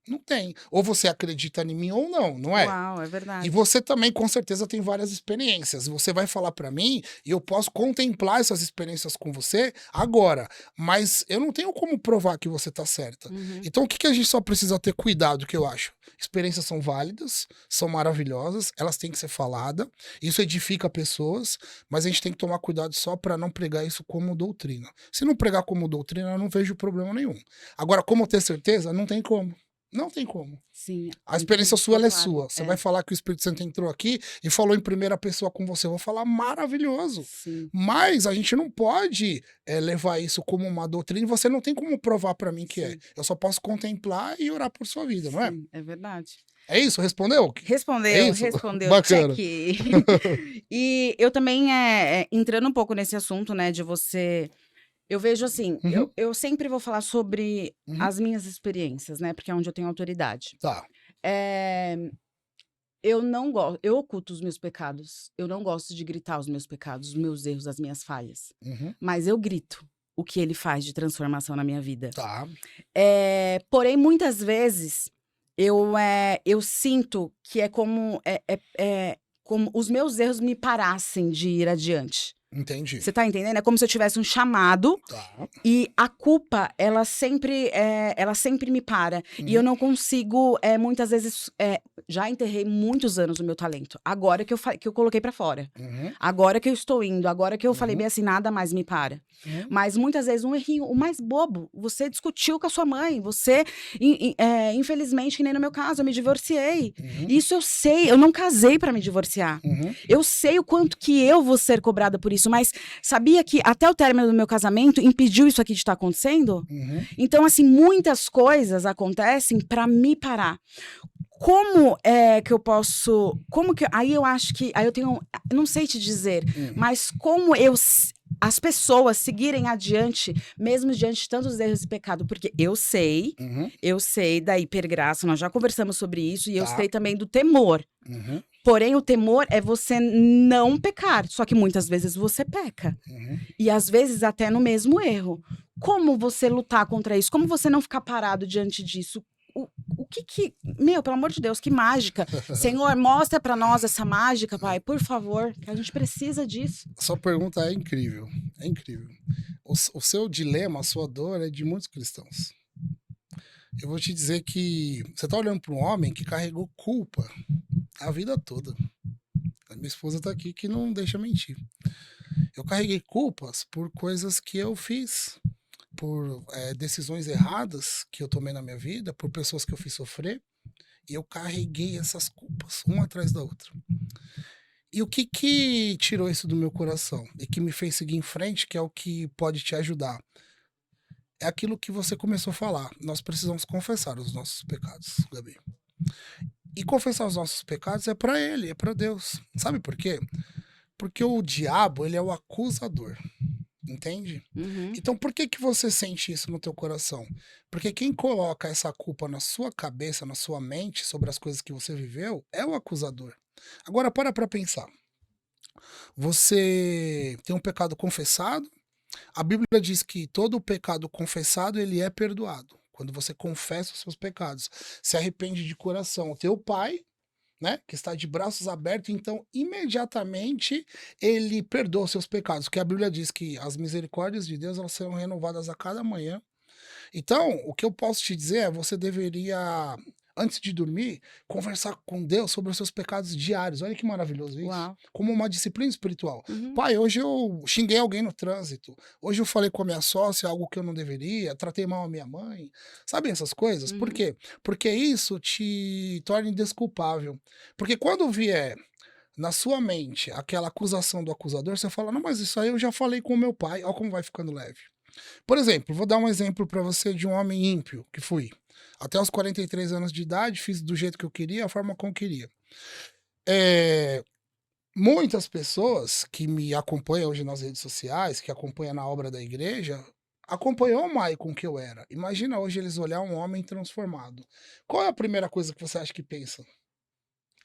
Não tem. Ou você acredita em mim ou não, não é? Uau, é E verdade. você também, com certeza, tem várias experiências. Você vai falar para mim e eu posso contemplar essas experiências com você agora. Mas eu não tenho como provar que você tá certa. Uhum. Então, o que a gente só precisa ter cuidado, que eu acho? Experiências são válidas, são maravilhosas, elas têm que ser faladas. Isso edifica pessoas, mas a gente tem que tomar cuidado só para não pregar isso como doutrina. Se não pregar como doutrina, eu não vejo problema nenhum. Agora, como ter certeza? Não tem como. Não tem como. Sim. A experiência sua ela é Claro. sua. Você vai falar que o Espírito Santo entrou aqui e falou em primeira pessoa com você. Eu vou falar maravilhoso. Sim. Mas a gente não pode levar isso como uma doutrina e você não tem como provar para mim que é. Sim. Eu só posso contemplar e orar por sua vida, não é? Sim, é verdade. É isso? Respondeu? É Respondeu, isso? respondeu. Bacana. Check. E eu também, entrando um pouco nesse assunto, né, de você. Eu vejo assim, Uhum, eu sempre vou falar sobre uhum. as minhas experiências, né, porque é onde eu tenho autoridade. Tá. Eu não gosto, eu oculto os meus pecados. Eu não gosto de gritar os meus pecados, os meus erros, as minhas falhas. Uhum, Mas eu grito o que ele faz de transformação na minha vida. tá. Porém, muitas vezes, eu sinto que é como os meus erros me parassem de ir adiante. Entendi. Você tá entendendo? É como se eu tivesse um chamado Tá. e a culpa, ela sempre me para. E eu Uhum, não consigo, muitas vezes, já enterrei muitos anos o meu talento. Agora que eu coloquei pra fora. uhum, Agora que eu estou indo, agora que eu falei uhum, bem assim, nada mais me para. uhum, Mas muitas vezes um errinho, o mais bobo, você discutiu com a sua mãe, você, infelizmente, que nem no meu caso, eu me divorciei. uhum, Isso eu sei, eu não casei pra me divorciar. uhum, Eu sei o quanto que eu vou ser cobrada por isso, mas sabia que até o término do meu casamento impediu isso aqui de estar acontecendo? uhum. Então, assim, muitas coisas acontecem pra me parar. Como é que eu posso. Aí eu acho que. Aí eu tenho. Eu não sei te dizer, mas como as pessoas seguirem adiante, mesmo diante de tantos erros e pecado, porque Uhum, eu sei da hipergraça, nós já conversamos sobre isso, e eu tá. sei também do temor. Uhum, Porém, o temor é você não pecar, só que muitas vezes você peca. uhum. E às vezes até no mesmo erro. Como você lutar contra isso? Como você não ficar parado diante disso? O que. Meu, pelo amor de Deus, que mágica. Senhor, mostra pra nós essa mágica, Pai, por favor, que a gente precisa disso. Sua pergunta é incrível. É incrível. O seu dilema, a sua dor é de muitos cristãos. Eu vou te dizer que você tá olhando para um homem que carregou culpa a vida toda. A minha esposa tá aqui que não deixa mentir. Eu carreguei culpas por coisas que eu fiz, por decisões erradas que eu tomei na minha vida, por pessoas que eu fiz sofrer, e eu carreguei essas culpas, uma atrás da outra. E o que tirou isso do meu coração e que me fez seguir em frente, que é o que pode te ajudar? é aquilo que você começou a falar. Nós precisamos confessar os nossos pecados, Gabi. E confessar os nossos pecados é para ele, é para Deus. Sabe por quê? Porque o diabo, ele é o acusador. Entende? Uhum. Então por que que você sente isso no teu coração? Porque quem coloca essa culpa na sua cabeça, na sua mente, sobre as coisas que você viveu, é o acusador. Agora para pra pensar. Você tem um pecado confessado? A Bíblia diz que todo pecado confessado, ele é perdoado. Quando você confessa os seus pecados, se arrepende de coração, o teu pai, né, que está de braços abertos, então imediatamente ele perdoa os seus pecados, porque a Bíblia diz que as misericórdias de Deus elas serão renovadas a cada manhã. Então, o que eu posso te dizer é, você deveria, antes de dormir, conversar com Deus sobre os seus pecados diários. Olha que maravilhoso isso. Uau. Como uma disciplina espiritual. Uhum. Pai, hoje eu xinguei alguém no trânsito. Hoje eu falei com a minha sócia algo que eu não deveria. Tratei mal a minha mãe. Sabe essas coisas? Por Uhum. quê? Porque isso te torna indesculpável. Porque quando vier na sua mente aquela acusação do acusador, você fala, não, mas isso aí eu já falei com o meu pai. Olha como vai ficando leve. Por exemplo, vou dar um exemplo para você de um homem ímpio que fui. Até os 43 anos de idade, fiz do jeito que eu queria, a forma como eu queria. Muitas pessoas que me acompanham hoje nas redes sociais, que acompanham na obra da igreja, acompanhou o Maicon que eu era. Imagina hoje eles olhar um homem transformado. Qual é a primeira coisa que você acha que pensa?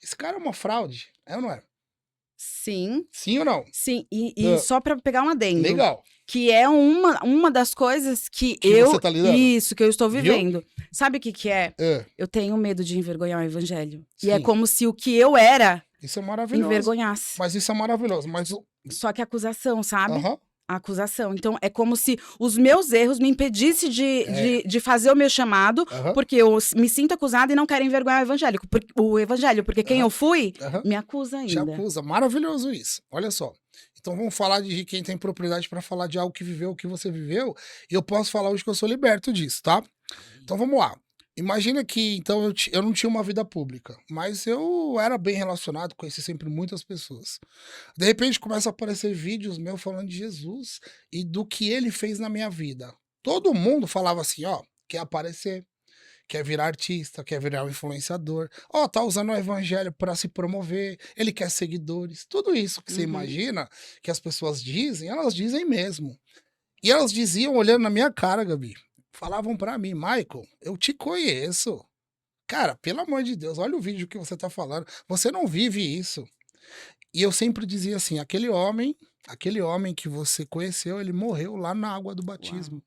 Esse cara é uma fraude, é ou não é? Sim, Sim ou não? sim. E Ah, só para pegar um adendo, legal. que é uma das coisas que Que você tá lidando? isso, que eu estou Viu? vivendo. Sabe o que que é? Ah, Eu tenho medo de envergonhar o evangelho. E é sim, como se o que eu era isso é maravilhoso. envergonhasse. Mas isso é maravilhoso. Mas o. Só que a acusação, sabe? Aham. A acusação. Então, é como se os meus erros me impedissem É. de fazer o meu chamado, Aham. porque eu me sinto acusada e não quero envergonhar o evangelho, porque quem Aham. eu fui Aham. me acusa Te ainda. acusa. Maravilhoso isso. Olha só. Então vamos falar de quem tem propriedade para falar de algo que viveu, o que você viveu. E eu posso falar hoje que eu sou liberto disso, tá? Então vamos lá. Imagina que então eu não tinha uma vida pública, mas eu era bem relacionado, conheci sempre muitas pessoas. De repente começa a aparecer vídeos meus falando de Jesus e do que ele fez na minha vida. Todo mundo falava assim, ó, quer aparecer, quer virar artista, quer virar um influenciador. Ó, tá usando o evangelho para se promover, ele quer seguidores. Tudo isso que você Uhum. imagina que as pessoas dizem, elas dizem mesmo. E elas diziam olhando na minha cara, Gabi. Falavam pra mim, Michael, eu te conheço. Cara, pelo amor de Deus, olha o vídeo que você tá falando. Você não vive isso. E eu sempre dizia assim, aquele homem que você conheceu, ele morreu lá na água do Uau, batismo.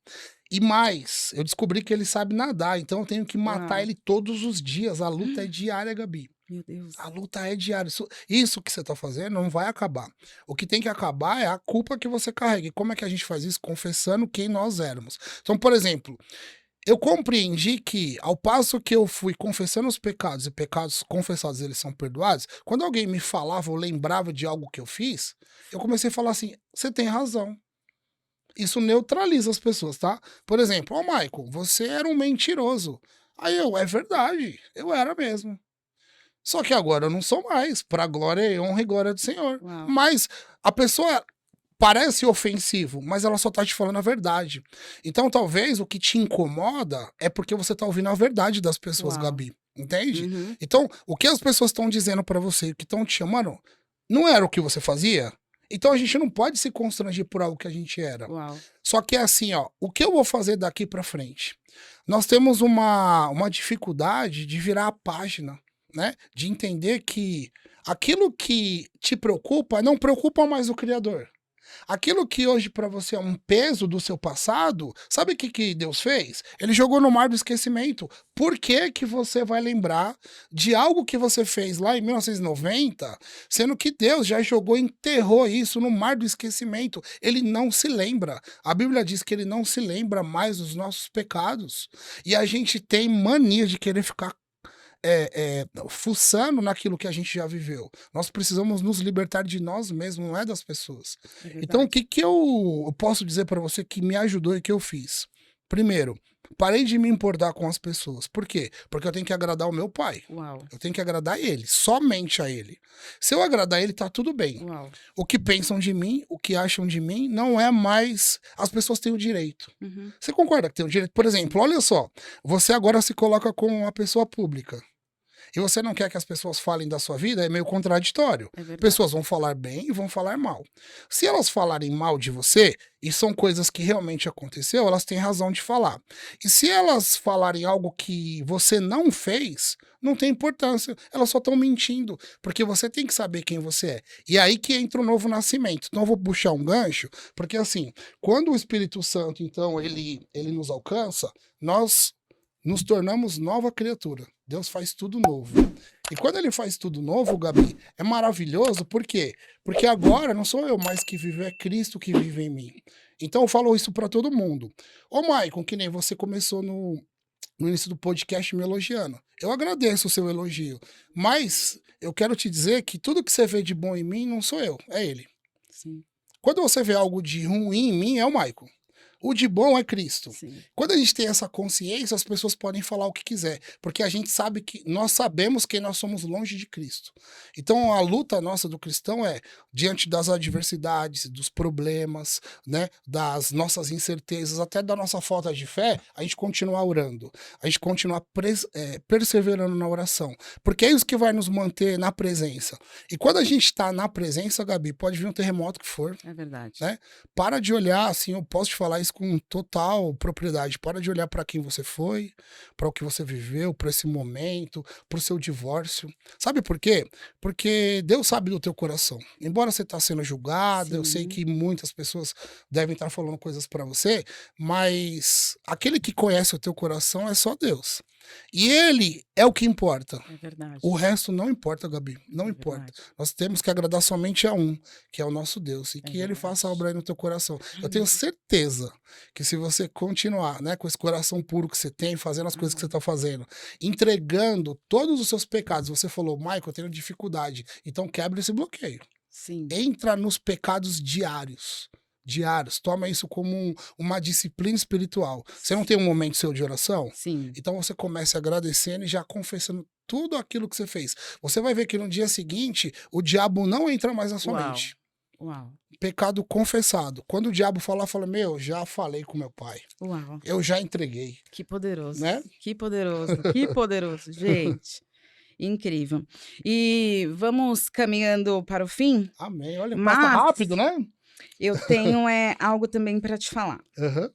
E mais, eu descobri que ele sabe nadar, então eu tenho que matar uau. ele todos os dias. A luta é diária, Gabi. Meu Deus. A luta é diária. Isso que você tá fazendo não vai acabar. O que tem que acabar é a culpa que você carrega. E como é que a gente faz isso? Confessando quem nós éramos. Então, por exemplo, eu compreendi que, ao passo que eu fui confessando os pecados e pecados confessados eles são perdoados, quando alguém me falava ou lembrava de algo que eu fiz, eu comecei a falar assim: você tem razão. Isso neutraliza as pessoas, tá? Por exemplo, ó, Michael, você era um mentiroso. Aí é verdade, eu era mesmo. Só que agora eu não sou mais, para glória e honra e glória do Senhor. Uau. Mas a pessoa parece ofensivo, mas ela só tá te falando a verdade. Então talvez o que te incomoda é porque você tá ouvindo a verdade das pessoas, Uau. Gabi. Entende? Uhum. Então, o que as pessoas estão dizendo para você, o que estão te chamando, não era o que você fazia? Então a gente não pode se constranger por algo que a gente era. Uau. Só que é assim, ó, o que eu vou fazer daqui para frente? Nós temos uma dificuldade de virar a página, né? De entender que aquilo que te preocupa não preocupa mais o Criador. Aquilo que hoje para você é um peso do seu passado, sabe o que Deus fez? Ele jogou no mar do esquecimento. Por que que você vai lembrar de algo que você fez lá em 1990, sendo que Deus já jogou, enterrou isso no mar do esquecimento? Ele não se lembra. A Bíblia diz que ele não se lembra mais dos nossos pecados. E a gente tem mania de querer ficar fuçando naquilo que a gente já viveu. Nós precisamos nos libertar de nós mesmos, não é das pessoas. É Então, o verdade. que eu posso dizer para você que me ajudou e que eu fiz? Primeiro, parei de me importar com as pessoas. Por quê? Porque eu tenho que agradar o meu pai. Uau. Eu tenho que agradar ele, somente a ele. Se eu agradar ele, tá tudo bem. Uau. O que pensam de mim, o que acham de mim, não é mais. As pessoas têm o direito. Uhum. Você concorda que tem o direito? Por exemplo, olha só. Você agora se coloca como uma pessoa pública. E você não quer que as pessoas falem da sua vida, é meio contraditório. É verdade. Pessoas vão falar bem e vão falar mal. Se elas falarem mal de você, e são coisas que realmente aconteceu, elas têm razão de falar. E se elas falarem algo que você não fez, não tem importância. Elas só estão mentindo, porque você tem que saber quem você é. E é aí que entra o novo nascimento. Então eu vou puxar um gancho, porque assim, quando o Espírito Santo, então, ele nos alcança, nós nos tornamos nova criatura. Deus faz tudo novo. E quando ele faz tudo novo, Gabi, é maravilhoso, por quê? Porque agora não sou eu mais que vivo, é Cristo que vive em mim. Então eu falo isso pra todo mundo. Ô, Maicon, que nem você começou no início do podcast me elogiando. Eu agradeço o seu elogio, mas eu quero te dizer que tudo que você vê de bom em mim não sou eu, é ele. Sim, Quando você vê algo de ruim em mim, é o Maicon. O de bom é Cristo. sim. Quando a gente tem essa consciência, as pessoas podem falar o que quiser, porque a gente sabe que nós sabemos que nós somos longe de Cristo. Então a luta nossa do cristão é diante das adversidades, dos problemas, né, das nossas incertezas, até da nossa falta de fé, a gente continuar orando, a gente continuar perseverando na oração, porque é isso que vai nos manter na presença. E quando a gente está na presença, Gabi, pode vir um terremoto que for, É verdade. né? Para de olhar, assim, eu posso te falar isso com total propriedade. Para de olhar para quem você foi, para o que você viveu, para esse momento, para o seu divórcio. Sabe por quê? Porque Deus sabe do teu coração. Embora você está sendo julgado, eu sei Sim. que muitas pessoas devem estar falando coisas para você, mas aquele que conhece o teu coração é só Deus. E ele é o que importa. É verdade. O resto não importa, Gabi. Não É importa. verdade. Nós temos que agradar somente a um, que é o nosso Deus, e É que ele verdade. faça a obra aí no teu coração. Eu tenho certeza que se você continuar, né, com esse coração puro que você tem, fazendo as coisas que você está fazendo, entregando todos os seus pecados, você falou, Michael, eu tenho dificuldade, então quebra esse bloqueio. Sim. Entra nos pecados diários. Toma isso como uma disciplina espiritual. Você não tem um momento seu de oração? Sim. Então você começa agradecendo e já confessando tudo aquilo que você fez. Você vai ver que no dia seguinte o diabo não entra mais na sua Uau. mente. Uau. Pecado confessado. Quando o diabo falar, fala: Meu, já falei com meu pai. Uau. Eu já entreguei. Que poderoso. Né? Que poderoso. Que poderoso. Gente, incrível. E vamos caminhando para o fim. Amém. Olha, Mas- passa rápido, né? Eu tenho algo também para te falar. Aham.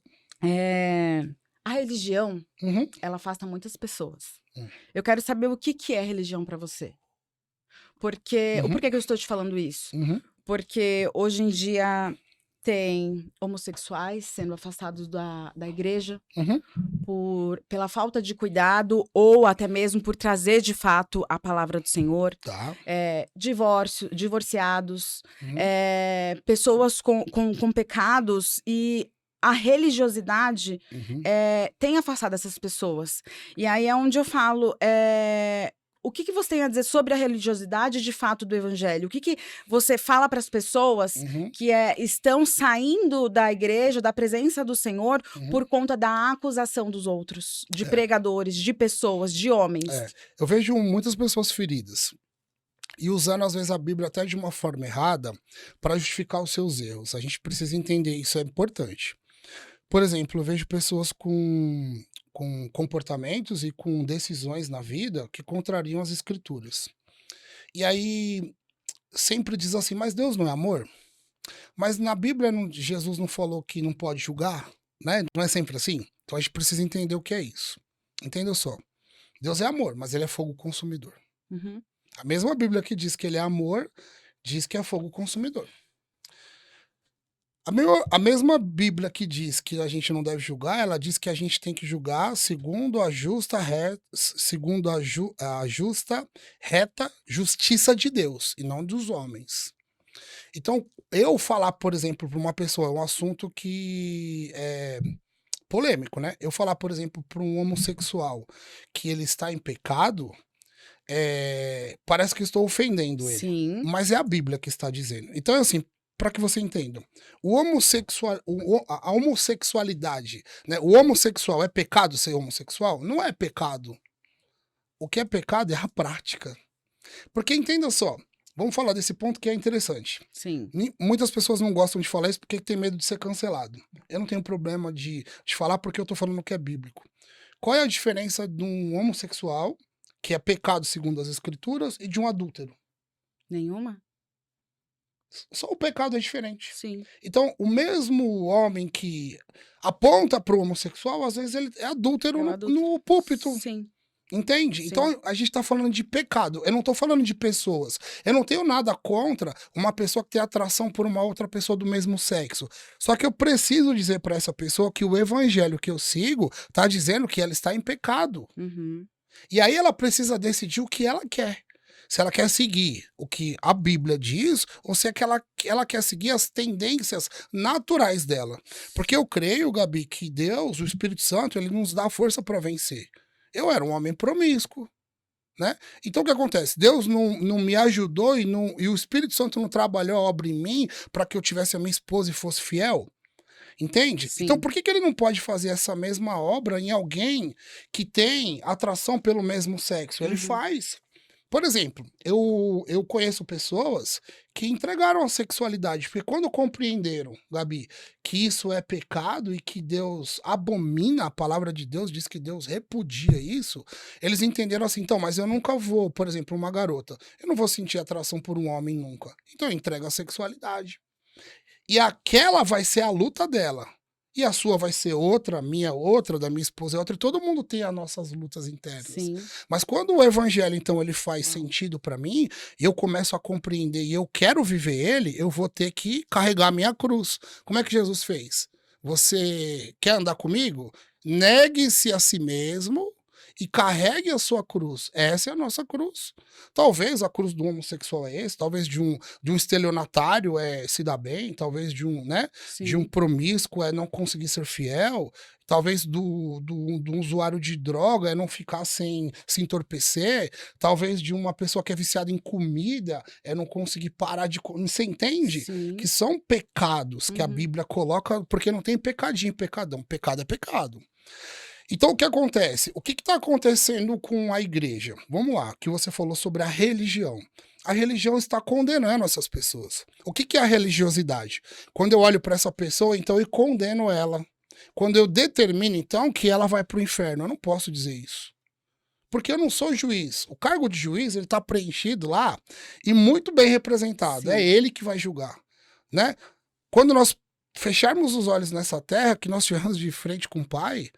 A religião, Uhum. ela afasta muitas pessoas. Hum. Eu quero saber o que é religião para você. Porque, o Uhum. porquê que eu estou te falando isso? Uhum. Porque hoje em dia tem homossexuais sendo afastados da igreja Uhum. pela falta de cuidado ou até mesmo por trazer de fato a palavra do Senhor. Tá. Divorciados, Uhum. pessoas com pecados e a religiosidade Uhum. tem afastado essas pessoas. E aí é onde eu falo, o que você tem a dizer sobre a religiosidade de fato do evangelho? O que você fala para as pessoas Uhum. que estão saindo da igreja, da presença do Senhor, Uhum. por conta da acusação dos outros, de É. pregadores, de pessoas, de homens? Eu vejo muitas pessoas feridas e usando às vezes a Bíblia até de uma forma errada para justificar os seus erros. A gente precisa entender isso, é importante. Por exemplo, eu vejo pessoas com comportamentos e com decisões na vida que contrariam as escrituras. E aí sempre diz assim, mas Deus não é amor? Mas na Bíblia Jesus não falou que não pode julgar, né? Não é sempre assim? Então a gente precisa entender o que é isso. Entenda só. Deus é amor, mas ele é fogo consumidor. Uhum. A mesma Bíblia que diz que ele é amor, diz que é fogo consumidor. A mesma Bíblia que diz que a gente não deve julgar, ela diz que a gente tem que julgar segundo a justa, reta justiça de Deus, e não dos homens. Então, eu falar, por exemplo, para uma pessoa, é um assunto que é polêmico, né? Eu falar, por exemplo, para um homossexual que ele está em pecado, parece que estou ofendendo ele. Sim. Mas é a Bíblia que está dizendo. Então, assim, para que você entenda. A homossexualidade, né? O homossexual é pecado ser homossexual? Não é pecado. O que é pecado é a prática. Porque entenda só, vamos falar desse ponto que é interessante. Sim. Muitas pessoas não gostam de falar isso porque tem medo de ser cancelado. Eu não tenho problema de falar porque eu tô falando que é bíblico. Qual é a diferença de um homossexual, que é pecado segundo as escrituras, e de um adúltero? Nenhuma? Só o pecado é diferente. Sim. Então, o mesmo homem que aponta para o homossexual, às vezes ele é adúltero É o no, adulto. no púlpito. Sim. Entende? Sim. Então a gente tá falando de pecado. Eu não tô falando de pessoas. Eu não tenho nada contra uma pessoa que tem atração por uma outra pessoa do mesmo sexo. Só que eu preciso dizer para essa pessoa que o evangelho que eu sigo tá dizendo que ela está em pecado. Uhum. E aí ela precisa decidir o que ela quer. Se ela quer seguir o que a Bíblia diz, ou se é que ela quer seguir as tendências naturais dela. Porque eu creio, Gabi, que Deus, o Espírito Santo, ele nos dá força para vencer. Eu era um homem promíscuo, né? Então o que acontece? Deus não me ajudou e o Espírito Santo não trabalhou a obra em mim para que eu tivesse a minha esposa e fosse fiel. Entende? Sim. Então por que ele não pode fazer essa mesma obra em alguém que tem atração pelo mesmo sexo? Ele Uhum. faz. Por exemplo, eu conheço pessoas que entregaram a sexualidade, porque quando compreenderam, Gabi, que isso é pecado e que Deus abomina, a palavra de Deus diz que Deus repudia isso, eles entenderam assim, então, mas eu nunca vou, por exemplo, uma garota, eu não vou sentir atração por um homem nunca. Então eu entrego a sexualidade. E aquela vai ser a luta dela. E a sua vai ser outra, a minha outra, da minha esposa é outra, e todo mundo tem as nossas lutas internas. Sim. Mas quando o evangelho, então, ele faz Uau. sentido para mim, eu começo a compreender e eu quero viver ele, eu vou ter que carregar a minha cruz. Como é que Jesus fez? Você quer andar comigo? Negue-se a si mesmo e carregue a sua cruz. Essa é a nossa cruz. Talvez a cruz do homossexual é esse, talvez de um estelionatário é se dar bem, talvez de um, né, de um Sim. promíscuo é não conseguir ser fiel, talvez do usuário de droga é não ficar sem se entorpecer, talvez de uma pessoa que é viciada em comida é não conseguir parar de comer. Você entende? Sim. Que são pecados que a Uhum. Bíblia coloca, porque não tem pecadinho, pecadão. Pecado é pecado. Então, o que acontece? O que está acontecendo com a igreja? Vamos lá, que você falou sobre a religião. A religião está condenando essas pessoas. O que é a religiosidade? Quando eu olho para essa pessoa, então eu condeno ela. Quando eu determino, então, que ela vai para o inferno, eu não posso dizer isso. Porque eu não sou juiz. O cargo de juiz ele está preenchido lá e muito bem representado. Sim. É ele que vai julgar, né? Quando nós fecharmos os olhos nessa terra, que nós estivermos de frente com o Pai,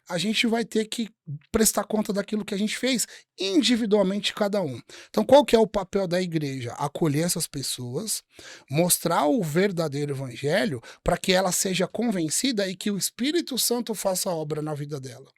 a gente vai ter que prestar conta daquilo que a gente fez individualmente cada um. Então, qual que é o papel da igreja? Acolher essas pessoas, mostrar o verdadeiro evangelho para que ela seja convencida e que o Espírito Santo faça a obra na vida dela.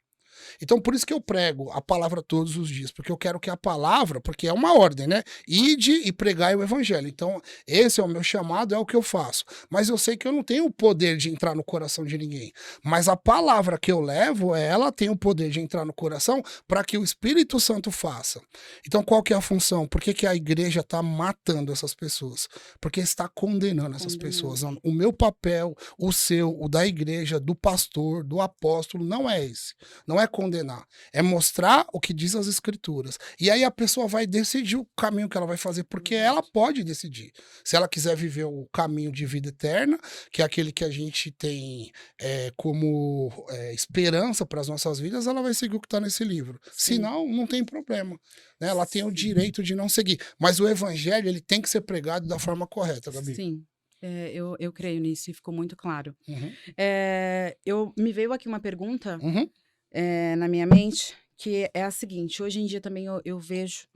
Então, por isso que eu prego a palavra todos os dias, porque eu quero que a palavra, porque é uma ordem, né? Ide e pregai o evangelho. Então, esse é o meu chamado, é o que eu faço. Mas eu sei que eu não tenho o poder de entrar no coração de ninguém. Mas a palavra que eu levo, ela tem o poder de entrar no coração para que o Espírito Santo faça. Então, qual que é a função? Por que, que a igreja está matando essas pessoas? Porque está condenando essas pessoas. O meu papel, o seu, o da igreja, do pastor, do apóstolo, não é esse. Não é condenar, é mostrar o que diz as escrituras. E aí a pessoa vai decidir o caminho que ela vai fazer, porque ela pode decidir. Se ela quiser viver o caminho de vida eterna, que é aquele que a gente tem como esperança para as nossas vidas, ela vai seguir o que está nesse livro. Sim. Senão, não tem problema. Né? Ela tem o direito de não seguir. Mas o evangelho ele tem que ser pregado da forma correta, Gabi. Sim. Eu creio nisso e ficou muito claro. Uhum. Me veio aqui uma pergunta Uhum. na minha mente, que é a seguinte: hoje em dia também eu vejo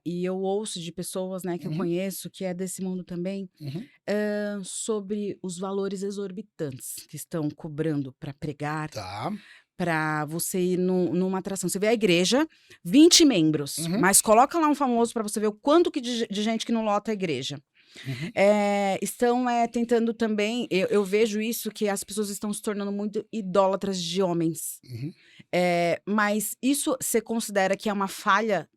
e eu ouço de pessoas, né, que eu Uhum. conheço, que é desse mundo também, Uhum. sobre os valores exorbitantes que estão cobrando para pregar, Tá. para você ir numa atração. Você vê a igreja, 20 membros, Uhum. mas coloca lá um famoso para você ver o quanto que de gente que não lota a igreja. Uhum. Estão tentando também, eu vejo isso, que as pessoas estão se tornando muito idólatras de homens. Uhum. Mas isso você considera que é uma falha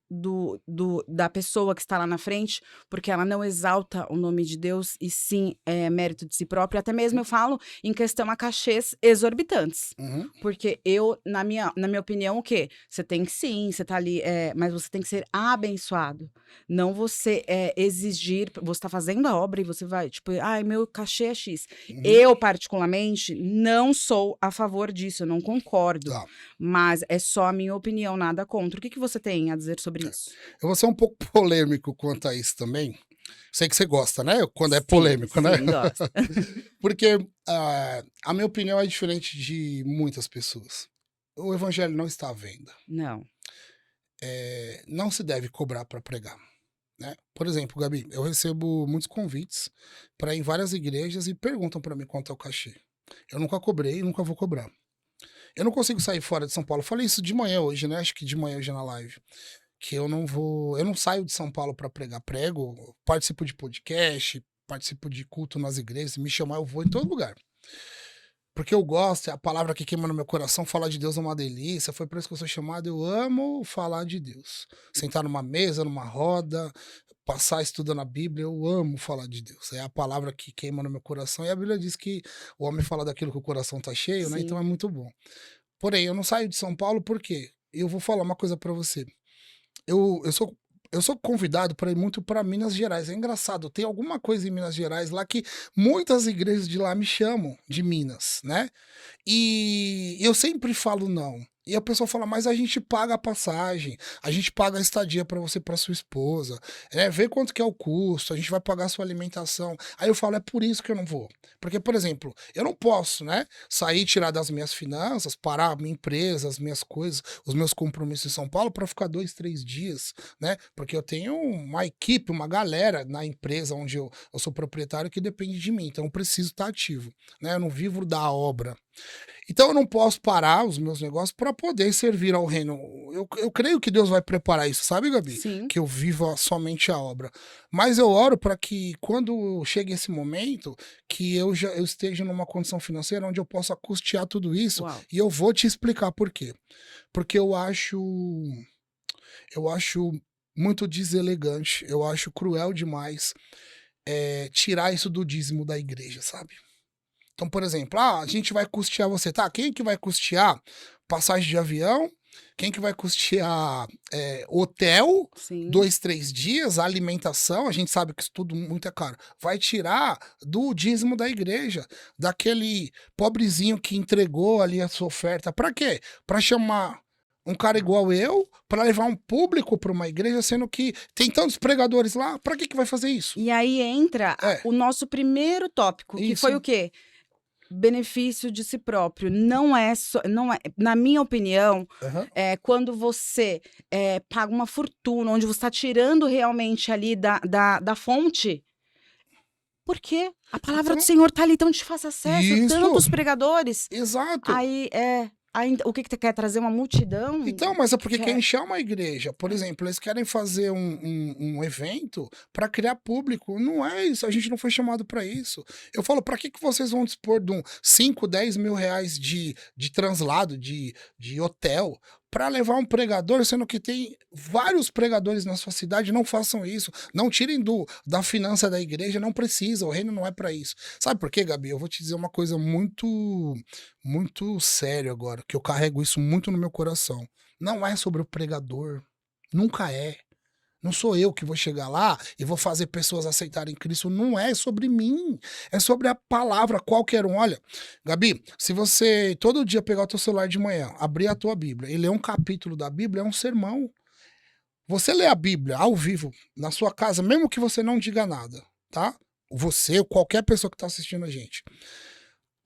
da pessoa que está lá na frente, porque ela não exalta o nome de Deus e sim mérito de si próprio. Até mesmo eu falo em questão a cachês exorbitantes. Uhum. Porque na minha opinião, o quê? Você tem que sim, você tá ali, mas você tem que ser abençoado. Não você exigir, você tá fazendo a obra e você vai, tipo, ai, meu cachê é X. Uhum. Eu, particularmente, não sou a favor disso, eu não concordo. Tá. Mas é só a minha opinião, nada contra. O que você tem a dizer sobre isso? Eu vou ser um pouco polêmico quanto a isso também. Sei que você gosta, né? Quando é Sim, polêmico, né? sim, gosto. Porque a minha opinião é diferente de muitas pessoas. O evangelho não está à venda. Não. Não se deve cobrar para pregar. Né? Por exemplo, Gabi, eu recebo muitos convites para ir em várias igrejas e perguntam para mim quanto é o cachê. Eu nunca cobrei e nunca vou cobrar. Eu não consigo sair fora de São Paulo. Eu falei isso de manhã hoje, né? Acho que de manhã hoje na live. Que eu não saio de São Paulo para pregar. Prego, participo de podcast, participo de culto nas igrejas. Se me chamar, eu vou em todo lugar. Porque eu gosto, é a palavra que queima no meu coração, falar de Deus é uma delícia, foi por isso que eu sou chamado, eu amo falar de Deus. Sentar numa mesa, numa roda, passar estudando a Bíblia, eu amo falar de Deus. É a palavra que queima no meu coração, e a Bíblia diz que o homem fala daquilo que o coração tá cheio, né? Sim. Então é muito bom. Porém, eu não saio de São Paulo porque eu vou falar uma coisa para você. Eu sou convidado para ir muito para Minas Gerais. É engraçado, tem alguma coisa em Minas Gerais lá que muitas igrejas de lá me chamam de Minas, né? E eu sempre falo não. E a pessoa fala, mas a gente paga a passagem, a gente paga a estadia para você, para sua esposa, vê quanto que é o custo, a gente vai pagar a sua alimentação. Aí eu falo, é por isso que eu não vou. Porque, por exemplo, eu não posso, né, sair, tirar das minhas finanças, parar a minha empresa, as minhas coisas, os meus compromissos em São Paulo para ficar 2, 3 dias, né? Porque eu tenho uma equipe, uma galera na empresa onde eu sou proprietário que depende de mim, então eu preciso estar ativo, né? Eu não vivo da obra. Então eu não posso parar os meus negócios para poder servir ao reino. Eu creio que Deus vai preparar isso, sabe, Gabi? Sim. Que eu viva somente a obra. Mas eu oro para que quando chegue esse momento, que eu esteja numa condição financeira onde eu possa custear tudo isso. Uau. E eu vou te explicar por quê. Porque eu acho muito deselegante, eu acho cruel demais tirar isso do dízimo da igreja, sabe? Então, por exemplo, a gente vai custear você, tá? Quem que vai custear passagem de avião? Quem que vai custear hotel, Sim. 2, 3 dias, alimentação? A gente sabe que isso tudo muito é caro. Vai tirar do dízimo da igreja, daquele pobrezinho que entregou ali a sua oferta. Pra quê? Pra chamar um cara igual eu, pra levar um público pra uma igreja, sendo que tem tantos pregadores lá. Pra que vai fazer isso? E aí entra o nosso primeiro tópico, que foi o quê? Benefício de si próprio. Não é, na minha opinião, quando você paga uma fortuna, onde você está tirando realmente ali da fonte. Por quê? A palavra do Senhor está ali, então te faz acesso. Tantos pregadores. Exato. Aí o que você quer trazer? Uma multidão? Então, mas é porque quem chama a igreja, por exemplo, eles querem fazer um evento para criar público. Não é isso, a gente não foi chamado para isso. Eu falo, para que vocês vão dispor de 5, 10 mil reais de translado, de hotel, para levar um pregador, sendo que tem vários pregadores na sua cidade? Não façam isso. Não tirem da finança da igreja, não precisa, o reino não é para isso. Sabe por quê, Gabi? Eu vou te dizer uma coisa muito, muito séria agora, que eu carrego isso muito no meu coração. Não é sobre o pregador. Nunca é. Não sou eu que vou chegar lá e vou fazer pessoas aceitarem Cristo. Não é sobre mim. É sobre a palavra, qualquer um. Olha, Gabi, se você todo dia pegar o teu celular de manhã, abrir a tua Bíblia e ler um capítulo da Bíblia, é um sermão. Você lê a Bíblia ao vivo, na sua casa, mesmo que você não diga nada, tá? Você ou qualquer pessoa que está assistindo a gente.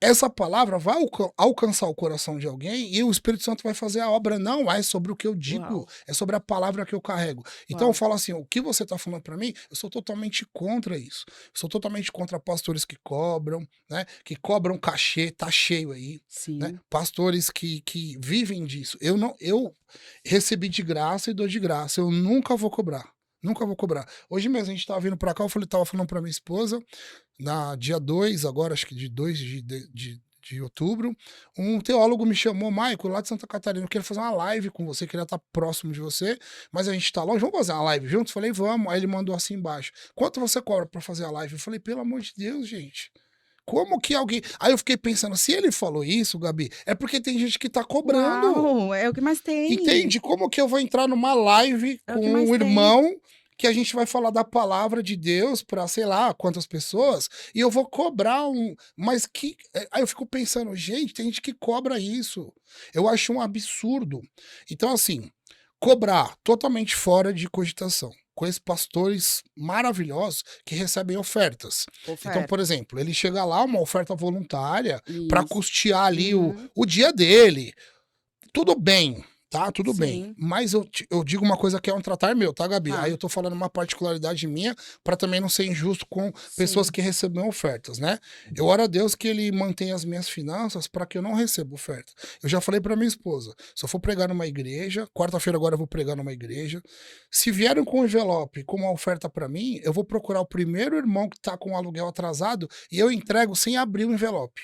Essa palavra vai alcançar o coração de alguém e o Espírito Santo vai fazer a obra. Não é sobre o que eu digo, Uau. é sobre a palavra que eu carrego. Então eu falo assim, o que você está falando para mim, eu sou totalmente contra isso. Eu sou totalmente contra pastores que cobram, né? Que cobram cachê, tá cheio aí. Sim. Né? Pastores que vivem disso. Eu recebi de graça e dou de graça. Eu nunca vou cobrar. Nunca vou cobrar. Hoje mesmo a gente tava vindo pra cá, tava falando pra minha esposa, na dia 2, agora acho que de 2 de de outubro, um teólogo me chamou, Maico, lá de Santa Catarina, eu queria fazer uma live com você, queria estar próximo de você, mas a gente tá longe, vamos fazer uma live juntos? Falei, vamos. Aí ele mandou assim embaixo, quanto você cobra pra fazer a live? Eu falei, pelo amor de Deus, gente. Como que alguém... Aí eu fiquei pensando, se ele falou isso, Gabi, é porque tem gente que tá cobrando. Uau, é o que mais tem. Entende? Como que eu vou entrar numa live É o com que mais um tem. irmão que a gente vai falar da palavra de Deus para sei lá quantas pessoas e eu vou cobrar um, mas que aí eu fico pensando, gente, tem gente que cobra isso. Eu acho um absurdo. Então assim, cobrar totalmente fora de cogitação. Conheço pastores maravilhosos que recebem ofertas. Então, por Oferta. exemplo, ele chega lá, uma oferta voluntária para Isso. custear ali Uhum. o dia dele. Tudo bem, tá? Tudo bem. Sim. Mas eu digo uma coisa que é um tratar meu, tá, Gabi? Tá. Aí eu tô falando uma particularidade minha para também não ser injusto com pessoas Sim. que recebem ofertas, né? Eu oro a Deus que ele mantenha as minhas finanças para que eu não receba oferta. Eu já falei para minha esposa, se eu for pregar numa igreja, quarta-feira agora eu vou pregar numa igreja, se vierem com um envelope com uma oferta para mim, eu vou procurar o primeiro irmão que tá com o aluguel atrasado e eu entrego sem abrir o envelope.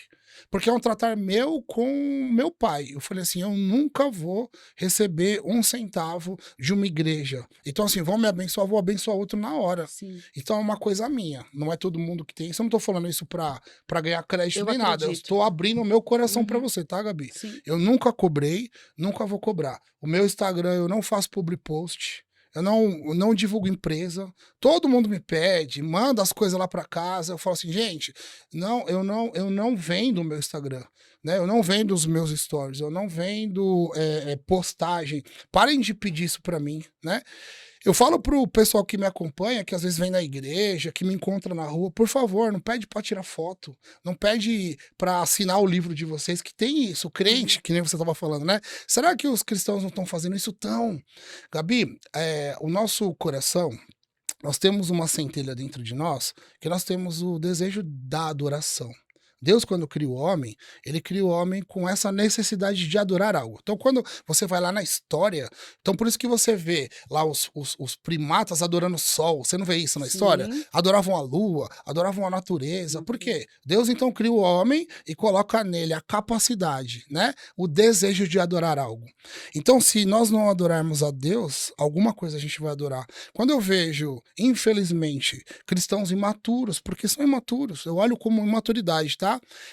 Porque é um tratar meu com meu pai. Eu falei assim, eu nunca vou receber um centavo de uma igreja. Então assim, vão me abençoar, eu vou abençoar outro na hora. Sim. Então é uma coisa minha, não é todo mundo que tem isso. Eu não tô falando isso pra ganhar crédito Eu nem nada. Eu acredito. estou abrindo o meu coração pra Uhum. você, tá, Gabi? Sim. Eu nunca cobrei, nunca vou cobrar. O meu Instagram eu não faço public post. Eu não divulgo empresa. Todo mundo me pede, manda as coisas lá para casa. Eu falo assim, gente, eu não vendo o meu Instagram, né? Eu não vendo os meus stories, eu não vendo postagem. Parem de pedir isso para mim, né? Eu falo pro pessoal que me acompanha, que às vezes vem na igreja, que me encontra na rua, por favor, não pede para tirar foto, não pede para assinar o livro de vocês, que tem isso, o crente, que nem você estava falando, né? Será que os cristãos não estão fazendo isso? Tão? Gabi, o nosso coração, nós temos uma centelha dentro de nós, que nós temos o desejo da adoração. Deus, quando cria o homem, ele cria o homem com essa necessidade de adorar algo. Então, quando você vai lá na história, então por isso que você vê lá os primatas adorando o sol. Você não vê isso na história? Sim. Adoravam a lua, adoravam a natureza. Por quê? Deus então cria o homem e coloca nele a capacidade, né? O desejo de adorar algo. Então, se nós não adorarmos a Deus, alguma coisa a gente vai adorar. Quando eu vejo, infelizmente, cristãos imaturos, porque são imaturos, eu olho como imaturidade, tá?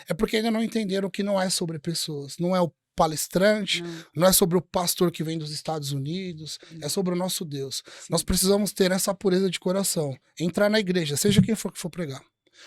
É porque ainda não entenderam que não é sobre pessoas, não é o palestrante, Não. não é sobre o pastor que vem dos Estados Unidos, é sobre o nosso Deus. Sim. Nós precisamos ter essa pureza de coração, entrar na igreja, seja quem for que for pregar,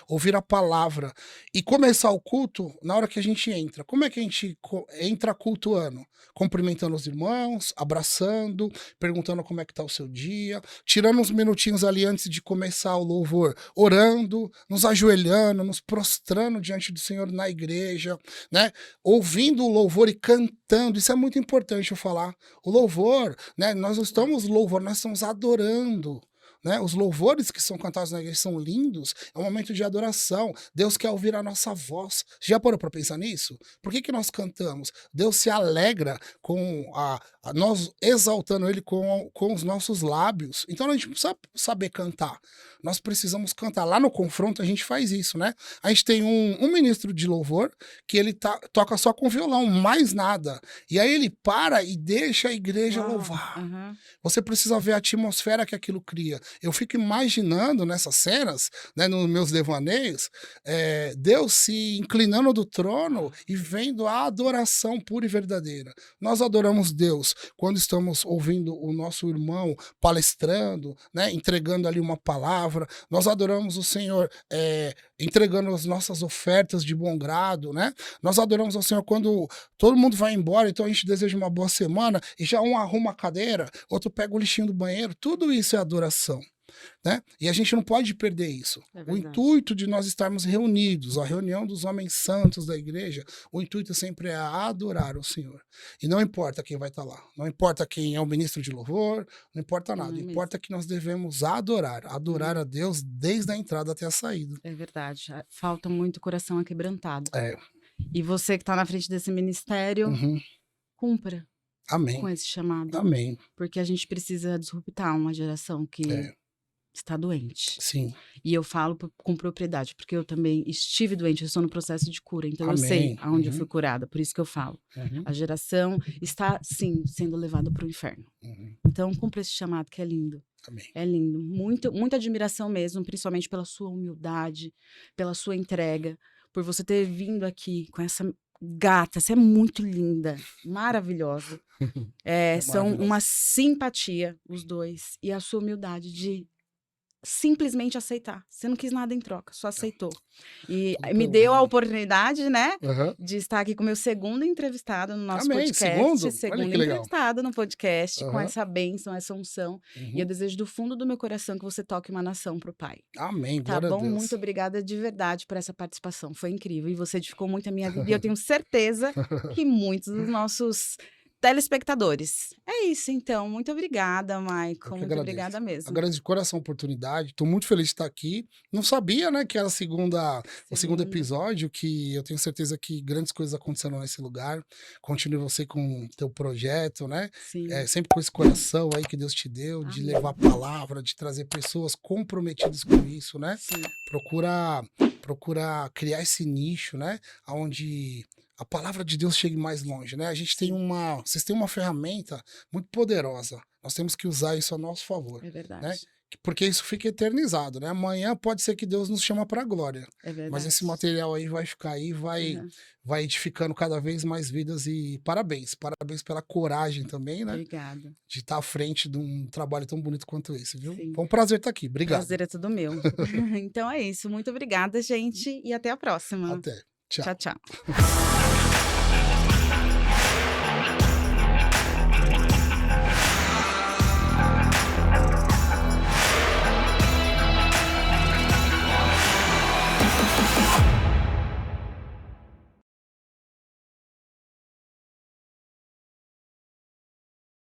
ouvir a palavra e começar o culto na hora que a gente entra. Como é que a gente entra cultuando? Cumprimentando os irmãos, abraçando, perguntando como é que tá o seu dia, tirando uns minutinhos ali antes de começar o louvor, orando, nos ajoelhando, nos prostrando diante do Senhor na igreja, né? Ouvindo o louvor e cantando. Isso é muito importante eu falar. O louvor, né? Nós não estamos louvor, nós estamos adorando. Né? Os louvores que são cantados na igreja são lindos, é um momento de adoração. Deus quer ouvir a nossa voz. Você já parou para pensar nisso? Por que nós cantamos? Deus se alegra com nós exaltando Ele com os nossos lábios. Então a gente precisa saber cantar. Nós precisamos cantar. Lá no confronto a gente faz isso, né? A gente tem um ministro de louvor que ele toca só com violão, mais nada. E aí ele para e deixa a igreja louvar. Uhum. Você precisa ver a atmosfera que aquilo cria. Eu fico imaginando nessas cenas, né, nos meus devaneios, Deus se inclinando do trono e vendo a adoração pura e verdadeira. Nós adoramos Deus quando estamos ouvindo o nosso irmão palestrando, né, entregando ali uma palavra. Nós adoramos o Senhor entregando as nossas ofertas de bom grado, né? Nós adoramos ao Senhor quando todo mundo vai embora, então a gente deseja uma boa semana e já um arruma a cadeira, outro pega o lixinho do banheiro. Tudo isso é adoração. Né? E a gente não pode perder isso. O intuito de nós estarmos reunidos, a reunião dos homens santos da igreja, o intuito sempre é adorar o Senhor. E não importa quem vai estar lá, não importa quem é o ministro de louvor, não importa nada, importa que nós devemos adorar a Deus desde a entrada até a saída. É verdade, falta muito coração aquebrantado. É. E você que está na frente desse ministério, cumpra Amém. com esse chamado. Amém. Porque a gente precisa disruptar uma geração que está doente. Sim. E eu falo com propriedade, porque eu também estive doente, eu estou no processo de cura, então eu Amém. sei aonde eu Uhum. fui curada, por isso que eu falo. Uhum. A geração está, sim, sendo levada para o inferno. Uhum. Então, cumpra esse chamado, que é lindo. Amém. É lindo. Muita admiração mesmo, principalmente pela sua humildade, pela sua entrega, por você ter vindo aqui com essa gata. Você é muito linda, maravilhosa. É São maravilhoso. uma simpatia, os dois. E a sua humildade de simplesmente aceitar. Você não quis nada em troca, só aceitou. E Tudo me pelo deu a reino. oportunidade, né, Aham. de estar aqui com o meu segundo entrevistado no nosso Amém. podcast. Segundo? Olha que legal. Entrevistado no podcast, com Aham. essa bênção, essa unção. E eu Uhum. desejo do fundo do meu coração que você toque uma nação pro Pai. Amém. Tá Glória a bom? Deus. Muito obrigada de verdade por essa participação. Foi incrível. E você edificou muito a minha vida. E eu tenho certeza que muitos dos nossos telespectadores. É isso, então. Muito obrigada, Eu Maicon. que Muito agradeço. obrigada mesmo. Agradeço de coração a oportunidade. Estou muito feliz de estar aqui. Não sabia, né, que era o segundo episódio, que eu tenho certeza que grandes coisas aconteceram nesse lugar. Continue você com o teu projeto, né? Sim. Sempre com esse coração aí que Deus te deu, de Amém. levar a palavra, de trazer pessoas comprometidas com isso, né? Sim. Procura criar esse nicho, né? Onde a palavra de Deus chegue mais longe, né? Vocês têm uma ferramenta muito poderosa. Nós temos que usar isso a nosso favor, É né? verdade. Porque isso fica eternizado, né? Amanhã pode ser que Deus nos chama para a glória. É verdade. Mas esse material aí vai ficar aí, Uhum. vai edificando cada vez mais vidas e parabéns pela coragem também, né? Obrigada. De estar à frente de um trabalho tão bonito quanto esse, viu? Sim. Foi um prazer estar aqui. Obrigado. Prazer é tudo meu. Então é isso. Muito obrigada, gente. E até a próxima. Até. Tchau. Tchau, tchau.